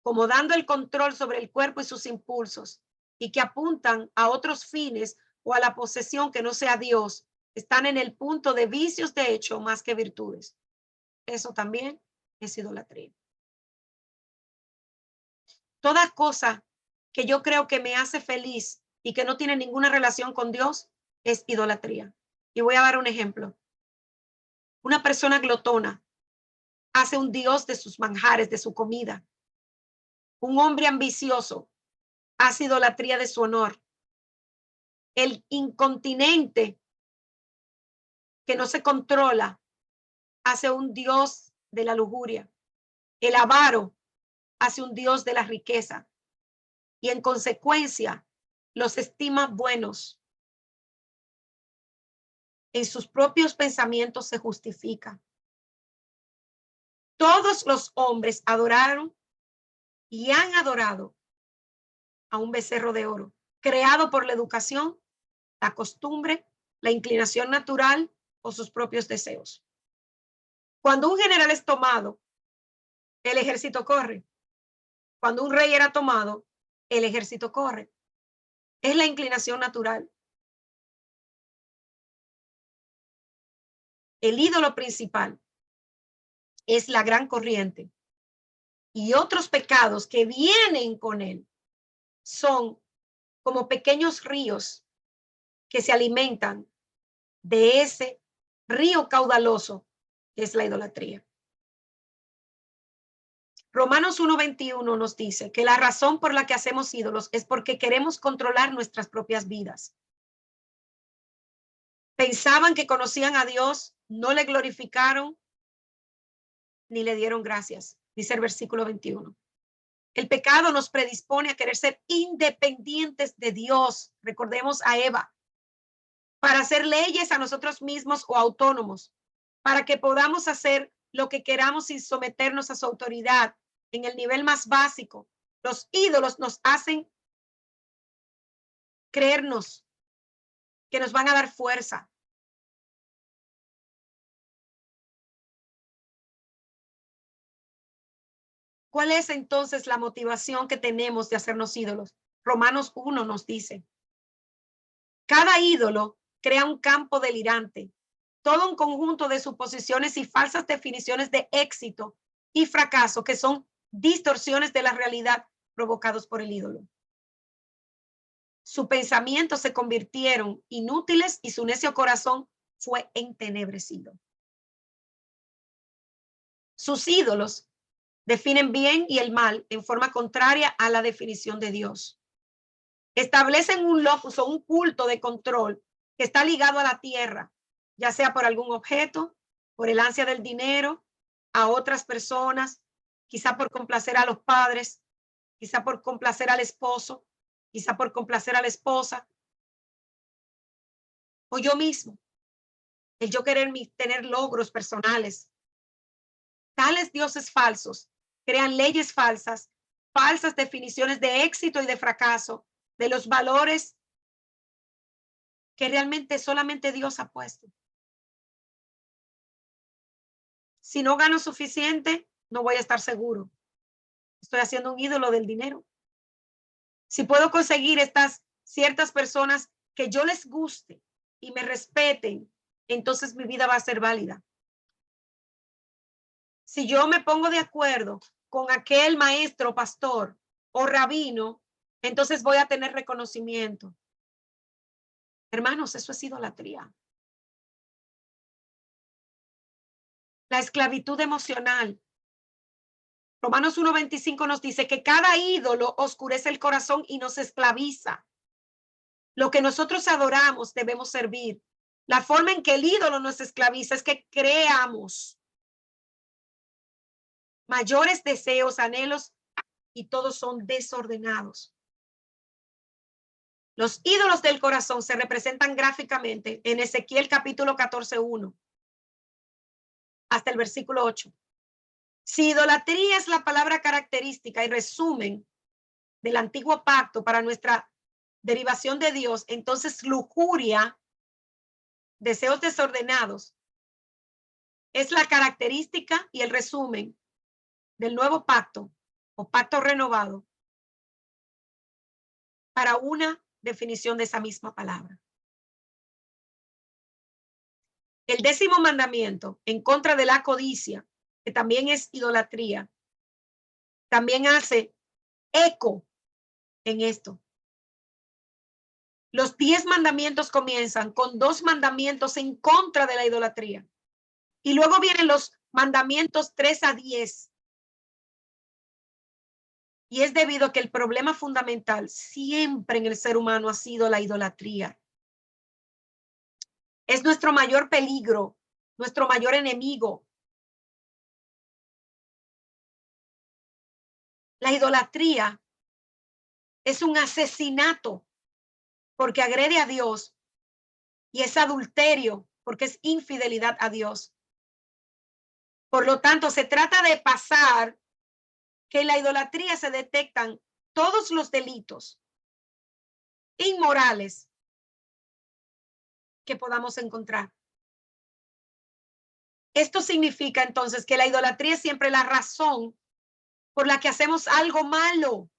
como dando el control sobre el cuerpo y sus impulsos, y que apuntan a otros fines o a la posesión que no sea Dios, están en el punto de vicios de hecho más que virtudes. Eso también es idolatría. Toda cosa que yo creo que me hace feliz y que no tiene ninguna relación con Dios es idolatría. Y voy a dar un ejemplo. Una persona glotona hace un Dios de sus manjares, de su comida. Un hombre ambicioso hace idolatría de su honor. El incontinente que no se controla hace un Dios de la lujuria. El avaro hace un Dios de la riqueza. Y en consecuencia los estima buenos. En sus propios pensamientos se justifica. Todos los hombres adoraron y han adorado a un becerro de oro, creado por la educación, la costumbre, la inclinación natural o sus propios deseos. Cuando un general es tomado, el ejército corre. Cuando un rey era tomado, el ejército corre. Es la inclinación natural. El ídolo principal es la gran corriente y otros pecados que vienen con él son como pequeños ríos que se alimentan de ese río caudaloso que es la idolatría. Romanos 1:21 nos dice que la razón por la que hacemos ídolos es porque queremos controlar nuestras propias vidas. Pensaban que conocían a Dios, no le glorificaron ni le dieron gracias, dice el versículo 21. El pecado nos predispone a querer ser independientes de Dios. Recordemos a Eva, para hacer leyes a nosotros mismos o autónomos, para que podamos hacer lo que queramos sin someternos a su autoridad en el nivel más básico. Los ídolos nos hacen creernos que nos van a dar fuerza. ¿Cuál es entonces la motivación que tenemos de hacernos ídolos? Romanos 1 nos dice, cada ídolo crea un campo delirante, todo un conjunto de suposiciones y falsas definiciones de éxito y fracaso que son distorsiones de la realidad provocados por el ídolo. Sus pensamientos se convirtieron inútiles y su necio corazón fue entenebrecido. Sus ídolos definen bien y el mal en forma contraria a la definición de Dios. Establecen un locus o un culto de control que está ligado a la tierra, ya sea por algún objeto, por el ansia del dinero, a otras personas, quizá por complacer a los padres, quizá por complacer al esposo, quizá por complacer a la esposa, o yo mismo, el yo querer tener logros personales. Tales dioses falsos crean leyes falsas, falsas definiciones de éxito y de fracaso, de los valores que realmente solamente Dios ha puesto. Si no gano suficiente, no voy a estar seguro. Estoy haciendo un ídolo del dinero. Si puedo conseguir estas ciertas personas que yo les guste y me respeten, entonces mi vida va a ser válida. Si yo me pongo de acuerdo con aquel maestro, pastor o rabino, entonces voy a tener reconocimiento. Hermanos, eso es idolatría. La esclavitud emocional. Romanos 1:25 nos dice que cada ídolo oscurece el corazón y nos esclaviza. Lo que nosotros adoramos debemos servir. La forma en que el ídolo nos esclaviza es que creamos mayores deseos, anhelos, y todos son desordenados. Los ídolos del corazón se representan gráficamente en Ezequiel capítulo 14:1 hasta el versículo 8. Si idolatría es la palabra característica y resumen del antiguo pacto para nuestra derivación de Dios, entonces lujuria, deseos desordenados, es la característica y el resumen del nuevo pacto o pacto renovado para una definición de esa misma palabra. El 10º mandamiento en contra de la codicia, que también es idolatría, también hace eco en esto. Los 10 mandamientos comienzan con 2 mandamientos en contra de la idolatría. Y luego vienen los mandamientos 3 a 10. Y es debido a que el problema fundamental siempre en el ser humano ha sido la idolatría. Es nuestro mayor peligro, nuestro mayor enemigo. La idolatría es un asesinato porque agrede a Dios y es adulterio porque es infidelidad a Dios. Por lo tanto, se trata de pasar que en la idolatría se detectan todos los delitos inmorales que podamos encontrar. Esto significa entonces que la idolatría es siempre la razón por la que hacemos algo malo.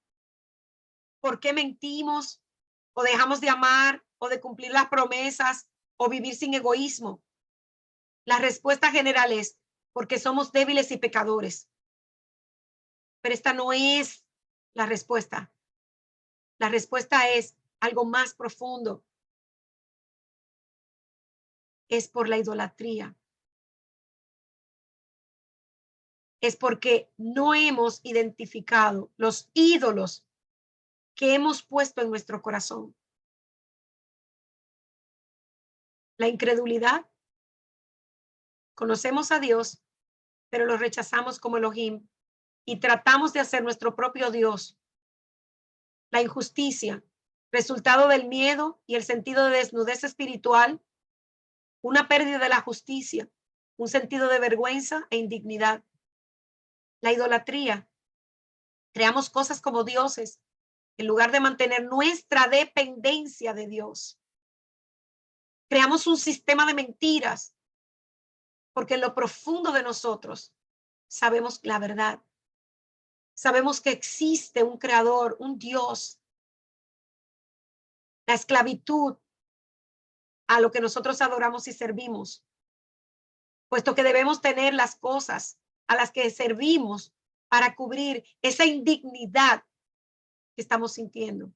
¿Por qué mentimos o dejamos de amar o de cumplir las promesas o vivir sin egoísmo? La respuesta general es porque somos débiles y pecadores. Pero esta no es la respuesta. La respuesta es algo más profundo. Es por la idolatría. Es porque no hemos identificado los ídolos que hemos puesto en nuestro corazón. La incredulidad. Conocemos a Dios, pero lo rechazamos como Elohim y tratamos de hacer nuestro propio Dios. La injusticia, resultado del miedo y el sentido de desnudez espiritual, una pérdida de la justicia, un sentido de vergüenza e indignidad. La idolatría, creamos cosas como dioses en lugar de mantener nuestra dependencia de Dios. Creamos un sistema de mentiras porque en lo profundo de nosotros sabemos la verdad. Sabemos que existe un creador, un Dios. La esclavitud a lo que nosotros adoramos y servimos, puesto que debemos tener las cosas a las que servimos para cubrir esa indignidad que estamos sintiendo.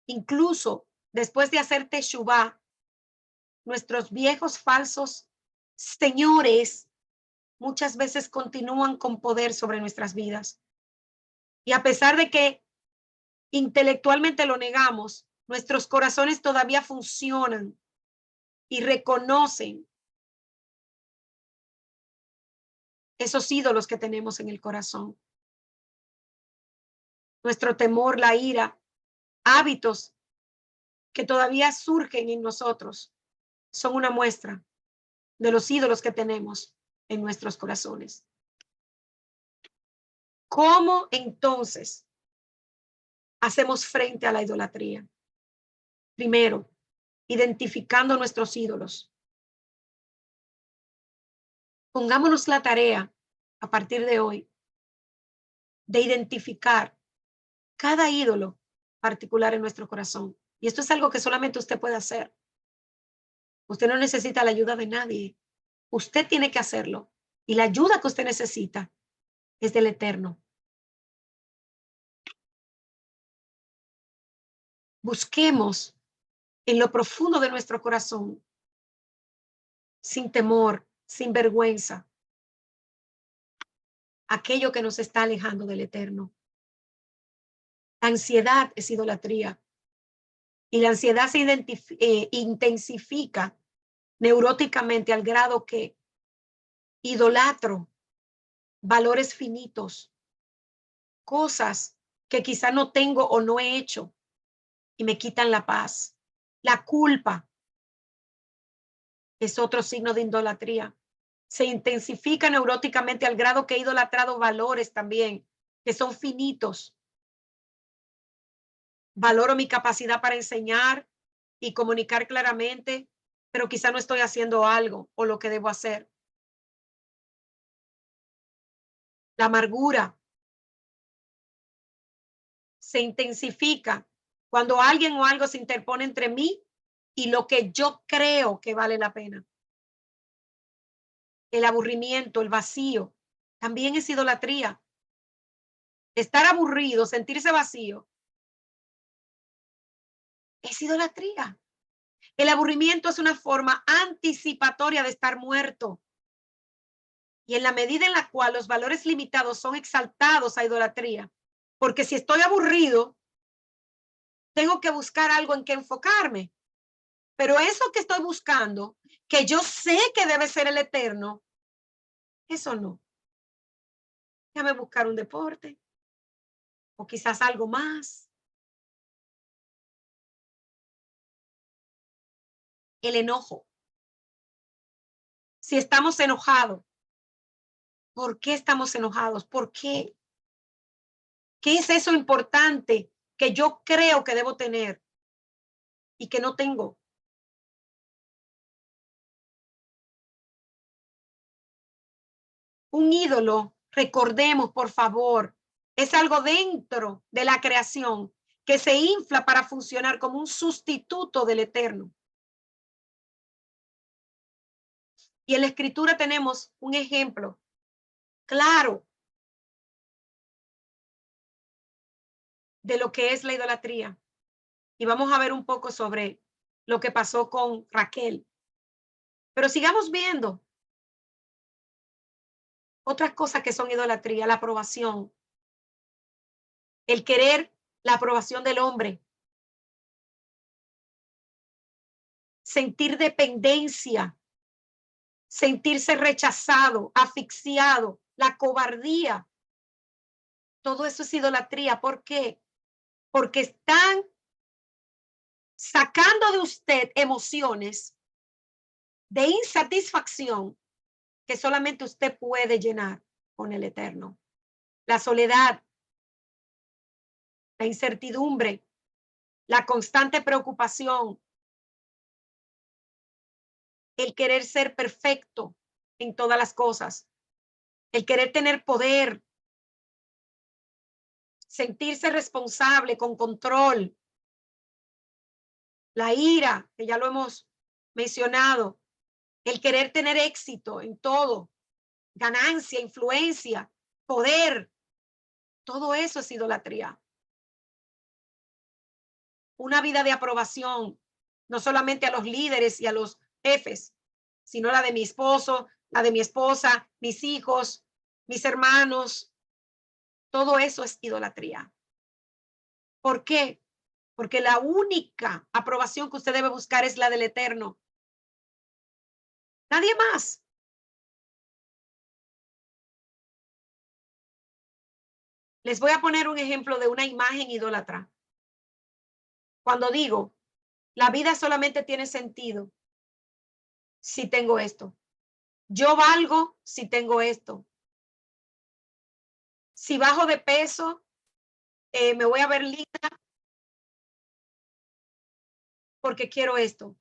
Incluso después de hacer teshuvá, nuestros viejos falsos señores muchas veces continúan con poder sobre nuestras vidas. Y a pesar de que intelectualmente lo negamos, nuestros corazones todavía funcionan y reconocen esos ídolos que tenemos en el corazón. Nuestro temor, la ira, hábitos que todavía surgen en nosotros son una muestra de los ídolos que tenemos en nuestros corazones. ¿Cómo entonces hacemos frente a la idolatría? Primero, identificando nuestros ídolos. Pongámonos la tarea a partir de hoy de identificar cada ídolo particular en nuestro corazón. Y esto es algo que solamente usted puede hacer. Usted no necesita la ayuda de nadie. Usted tiene que hacerlo. Y la ayuda que usted necesita es del Eterno. Busquemos en lo profundo de nuestro corazón, sin temor, sin vergüenza, aquello que nos está alejando del Eterno. La ansiedad es idolatría. Y la ansiedad se intensifica neuróticamente al grado que idolatro valores finitos, cosas que quizá no tengo o no he hecho y me quitan la paz. La culpa es otro signo de idolatría. Se intensifica neuróticamente al grado que he idolatrado valores también, que son finitos. Valoro mi capacidad para enseñar y comunicar claramente, pero quizá no estoy haciendo algo o lo que debo hacer. La amargura se intensifica cuando alguien o algo se interpone entre mí y lo que yo creo que vale la pena. El aburrimiento, el vacío, también es idolatría. Estar aburrido, sentirse vacío, es idolatría. El aburrimiento es una forma anticipatoria de estar muerto. Y en la medida en la cual los valores limitados son exaltados a idolatría, porque si estoy aburrido, tengo que buscar algo en que enfocarme. Pero eso que estoy buscando, que yo sé que debe ser el eterno, eso no. Déjame buscar un deporte o quizás algo más. El enojo. Si estamos enojados, ¿por qué estamos enojados? ¿Por qué? ¿Qué es eso importante que yo creo que debo tener y que no tengo? Un ídolo, recordemos, por favor, es algo dentro de la creación que se infla para funcionar como un sustituto del eterno. Y en la escritura tenemos un ejemplo claro de lo que es la idolatría. Y vamos a ver un poco sobre lo que pasó con Raquel. Pero sigamos viendo otras cosas que son idolatría, la aprobación, el querer la aprobación del hombre, sentir dependencia, sentirse rechazado, asfixiado, la cobardía. Todo eso es idolatría. ¿Por qué? Porque están sacando de usted emociones de insatisfacción que solamente usted puede llenar con el eterno. La soledad, la incertidumbre, la constante preocupación, el querer ser perfecto en todas las cosas, el querer tener poder, sentirse responsable con control, la ira, que ya lo hemos mencionado, el querer tener éxito en todo, ganancia, influencia, poder, todo eso es idolatría. Una vida de aprobación, no solamente a los líderes y a los jefes, sino la de mi esposo, la de mi esposa, mis hijos, mis hermanos, todo eso es idolatría. ¿Por qué? Porque la única aprobación que usted debe buscar es la del eterno. Nadie más. Les voy a poner un ejemplo de una imagen idólatra. Cuando digo, la vida solamente tiene sentido si tengo esto. Yo valgo si tengo esto. Si bajo de peso, me voy a ver linda porque quiero esto.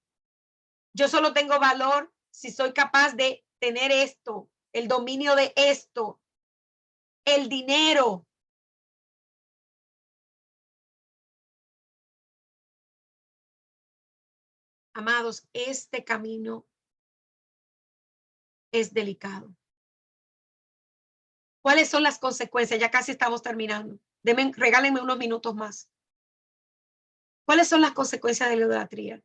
Yo solo tengo valor si soy capaz de tener esto, el dominio de esto, el dinero. Amados, este camino es delicado. ¿Cuáles son las consecuencias? Ya casi estamos terminando. Regálenme unos minutos más. ¿Cuáles son las consecuencias de la idolatría?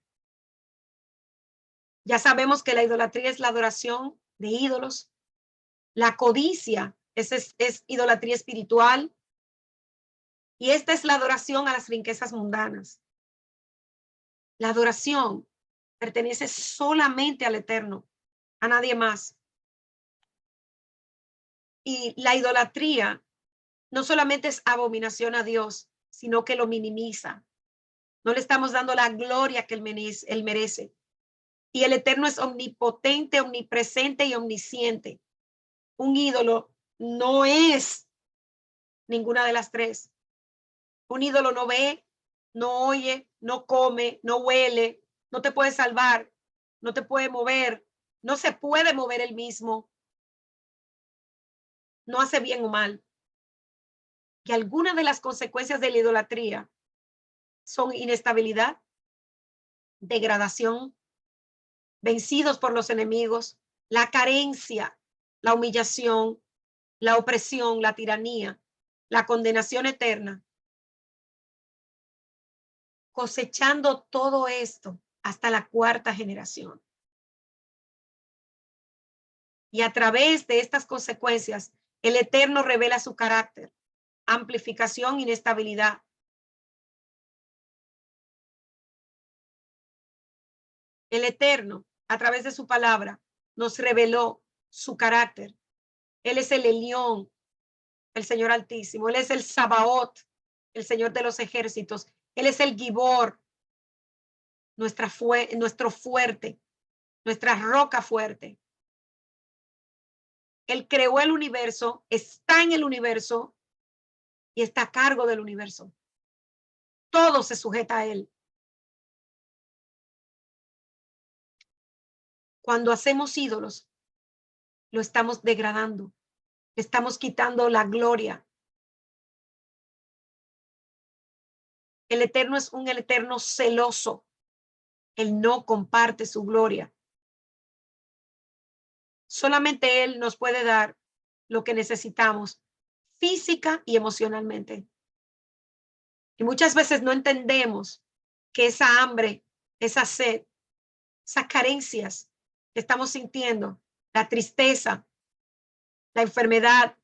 Ya sabemos que la idolatría es la adoración de ídolos. La codicia es idolatría espiritual. Y esta es la adoración a las riquezas mundanas. La adoración pertenece solamente al Eterno, a nadie más. Y la idolatría no solamente es abominación a Dios, sino que lo minimiza. No le estamos dando la gloria que él merece. Y el Eterno es omnipotente, omnipresente y omnisciente. Un ídolo no es ninguna de las tres. Un ídolo no ve, no oye, no come, no huele, no te puede salvar, no te puede mover, no se puede mover él mismo, no hace bien o mal. Y algunas de las consecuencias de la idolatría son inestabilidad, degradación, vencidos por los enemigos, la carencia, la humillación, la opresión, la tiranía, la condenación eterna, cosechando todo esto hasta la cuarta generación. Y a través de estas consecuencias, el Eterno revela su carácter, amplificación, inestabilidad. El Eterno, a través de su palabra, nos reveló su carácter. Él es el Elión, el Señor Altísimo. Él es el Sabaoth, el Señor de los ejércitos. Él es el Gibor, nuestro fuerte, nuestra roca fuerte. Él creó el universo, está en el universo y está a cargo del universo. Todo se sujeta a él. Cuando hacemos ídolos, lo estamos degradando, le estamos quitando la gloria. El Eterno es un Eterno celoso. Él no comparte su gloria. Solamente Él nos puede dar lo que necesitamos física y emocionalmente. Y muchas veces no entendemos que esa hambre, esa sed, esas carencias que estamos sintiendo, la tristeza, la enfermedad,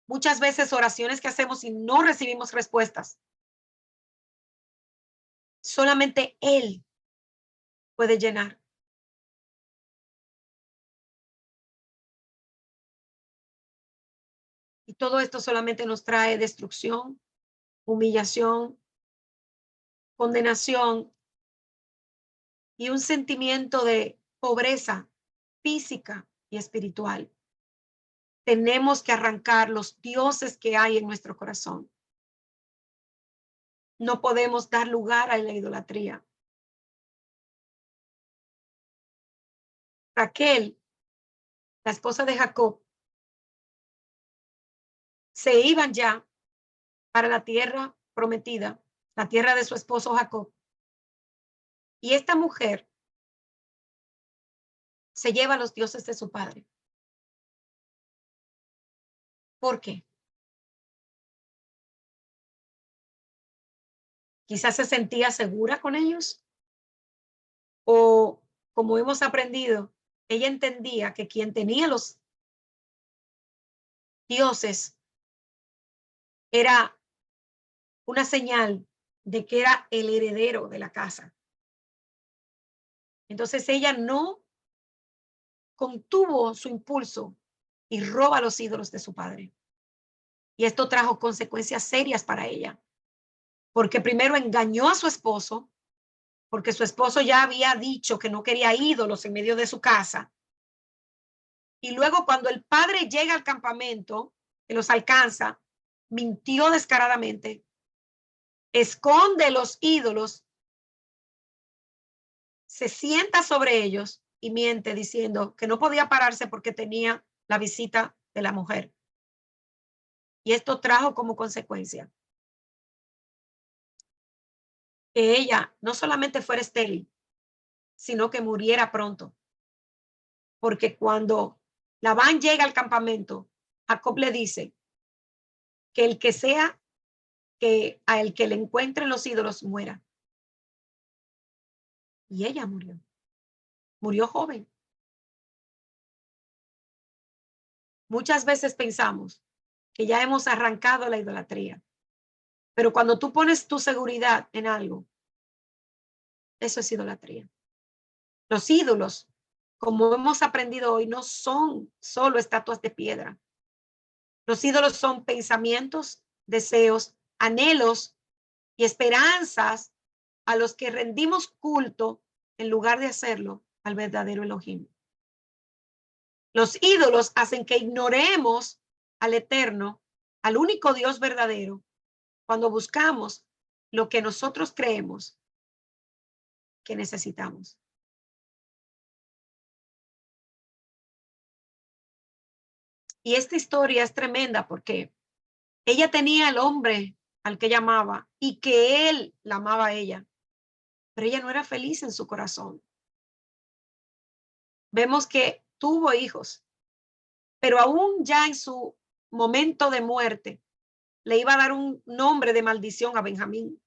muchas veces oraciones que hacemos y no recibimos respuestas. Solamente Él puede llenar. Y todo esto solamente nos trae destrucción, humillación, condenación y un sentimiento de pobreza física y espiritual. Tenemos que arrancar los dioses que hay en nuestro corazón. No podemos dar lugar a la idolatría. Raquel, la esposa de Jacob, se iban ya para la tierra prometida, la tierra de su esposo Jacob. Y esta mujer se lleva a los dioses de su padre. ¿Por qué? Quizás se sentía segura con ellos o, como hemos aprendido, ella entendía que quien tenía los dioses era una señal de que era el heredero de la casa. Entonces ella no contuvo su impulso y roba los ídolos de su padre. Y esto trajo consecuencias serias para ella, porque primero engañó a su esposo, porque su esposo ya había dicho que no quería ídolos en medio de su casa. Y luego cuando el padre llega al campamento, que los alcanza, mintió descaradamente, esconde los ídolos, se sienta sobre ellos y miente diciendo que no podía pararse porque tenía la visita de la mujer. Y esto trajo como consecuencia que ella no solamente fuera estéril, sino que muriera pronto. Porque cuando Labán llega al campamento, Jacob le dice que el que sea que a el que le encuentren los ídolos muera. Y ella murió. Murió joven. Muchas veces pensamos que ya hemos arrancado la idolatría, pero cuando tú pones tu seguridad en algo, eso es idolatría. Los ídolos, como hemos aprendido hoy, no son solo estatuas de piedra. Los ídolos son pensamientos, deseos, anhelos y esperanzas a los que rendimos culto en lugar de hacerlo al verdadero Elohim. Los ídolos hacen que ignoremos al Eterno, al único Dios verdadero, cuando buscamos lo que nosotros creemos que necesitamos. Y esta historia es tremenda porque ella tenía al hombre al que ella amaba y que él la amaba a ella, pero ella no era feliz en su corazón. Vemos que tuvo hijos, pero aún ya en su momento de muerte, le iba a dar un nombre de maldición a Benjamín.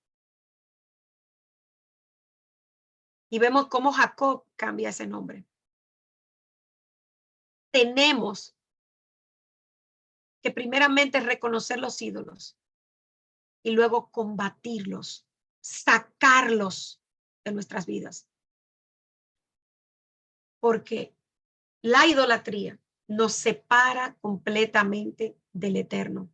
Y vemos cómo Jacob cambia ese nombre. Tenemos que primeramente reconocer los ídolos y luego combatirlos, sacarlos de nuestras vidas. Porque la idolatría nos separa completamente del Eterno.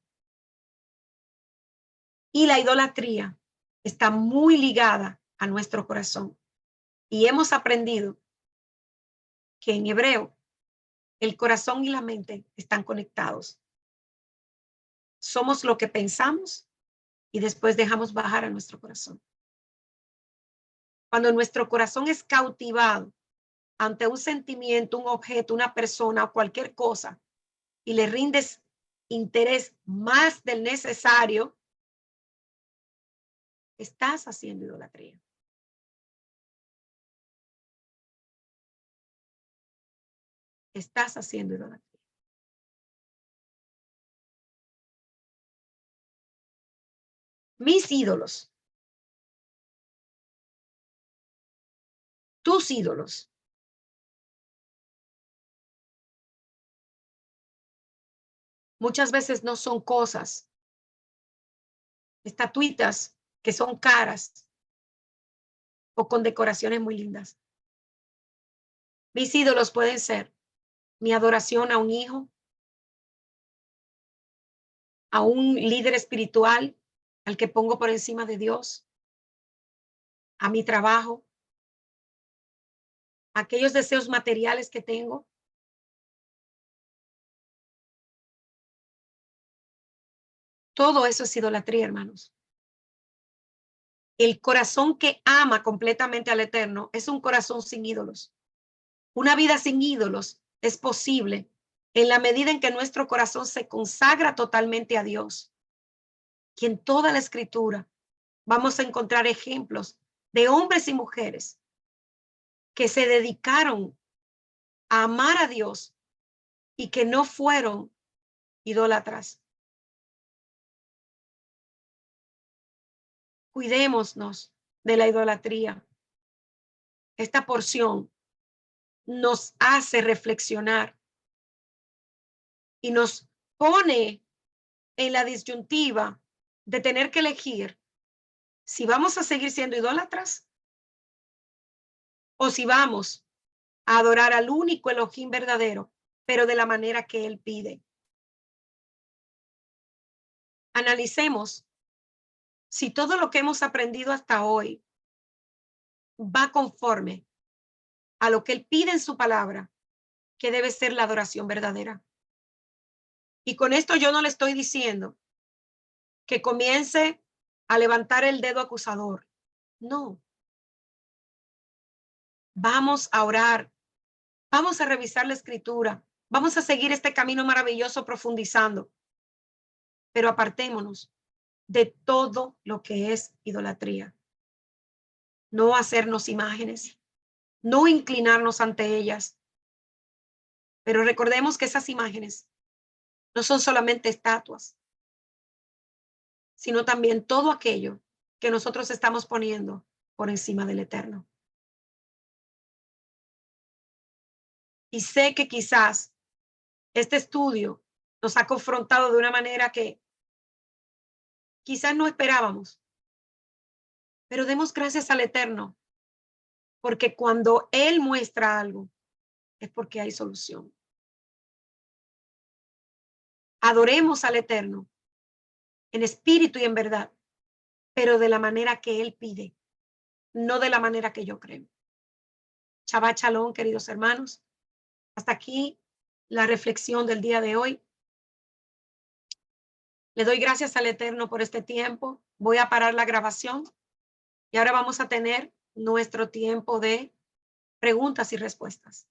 Y la idolatría está muy ligada a nuestro corazón. Y hemos aprendido que en hebreo el corazón y la mente están conectados. Somos lo que pensamos y después dejamos bajar a nuestro corazón. Cuando nuestro corazón es cautivado ante un sentimiento, un objeto, una persona o cualquier cosa y le rindes interés más del necesario, estás haciendo idolatría. Estás haciendo idolatría. Mis ídolos, tus ídolos, muchas veces no son cosas, estatuitas que son caras o con decoraciones muy lindas. Mis ídolos pueden ser mi adoración a un hijo, a un líder espiritual al que pongo por encima de Dios, a mi trabajo, a aquellos deseos materiales que tengo. Todo eso es idolatría, hermanos. El corazón que ama completamente al Eterno es un corazón sin ídolos. Una vida sin ídolos es posible en la medida en que nuestro corazón se consagra totalmente a Dios. Y en toda la escritura vamos a encontrar ejemplos de hombres y mujeres que se dedicaron a amar a Dios y que no fueron idólatras. Cuidémonos de la idolatría. Esta porción nos hace reflexionar y nos pone en la disyuntiva de tener que elegir si vamos a seguir siendo idólatras o si vamos a adorar al único Elohim verdadero, pero de la manera que Él pide. Analicemos si todo lo que hemos aprendido hasta hoy va conforme a lo que Él pide en su palabra, que debe ser la adoración verdadera. Y con esto yo no le estoy diciendo que comience a levantar el dedo acusador. No. Vamos a orar, vamos a revisar la escritura, vamos a seguir este camino maravilloso profundizando, pero apartémonos de todo lo que es idolatría. No hacernos imágenes, no inclinarnos ante ellas, pero recordemos que esas imágenes no son solamente estatuas, sino también todo aquello que nosotros estamos poniendo por encima del Eterno. Y sé que quizás este estudio nos ha confrontado de una manera que quizás no esperábamos, pero demos gracias al Eterno, porque cuando Él muestra algo, es porque hay solución. Adoremos al Eterno en espíritu y en verdad, pero de la manera que Él pide, no de la manera que yo creo. Shabbat Shalom, queridos hermanos. Hasta aquí la reflexión del día de hoy. Le doy gracias al Eterno por este tiempo. Voy a parar la grabación y ahora vamos a tener nuestro tiempo de preguntas y respuestas.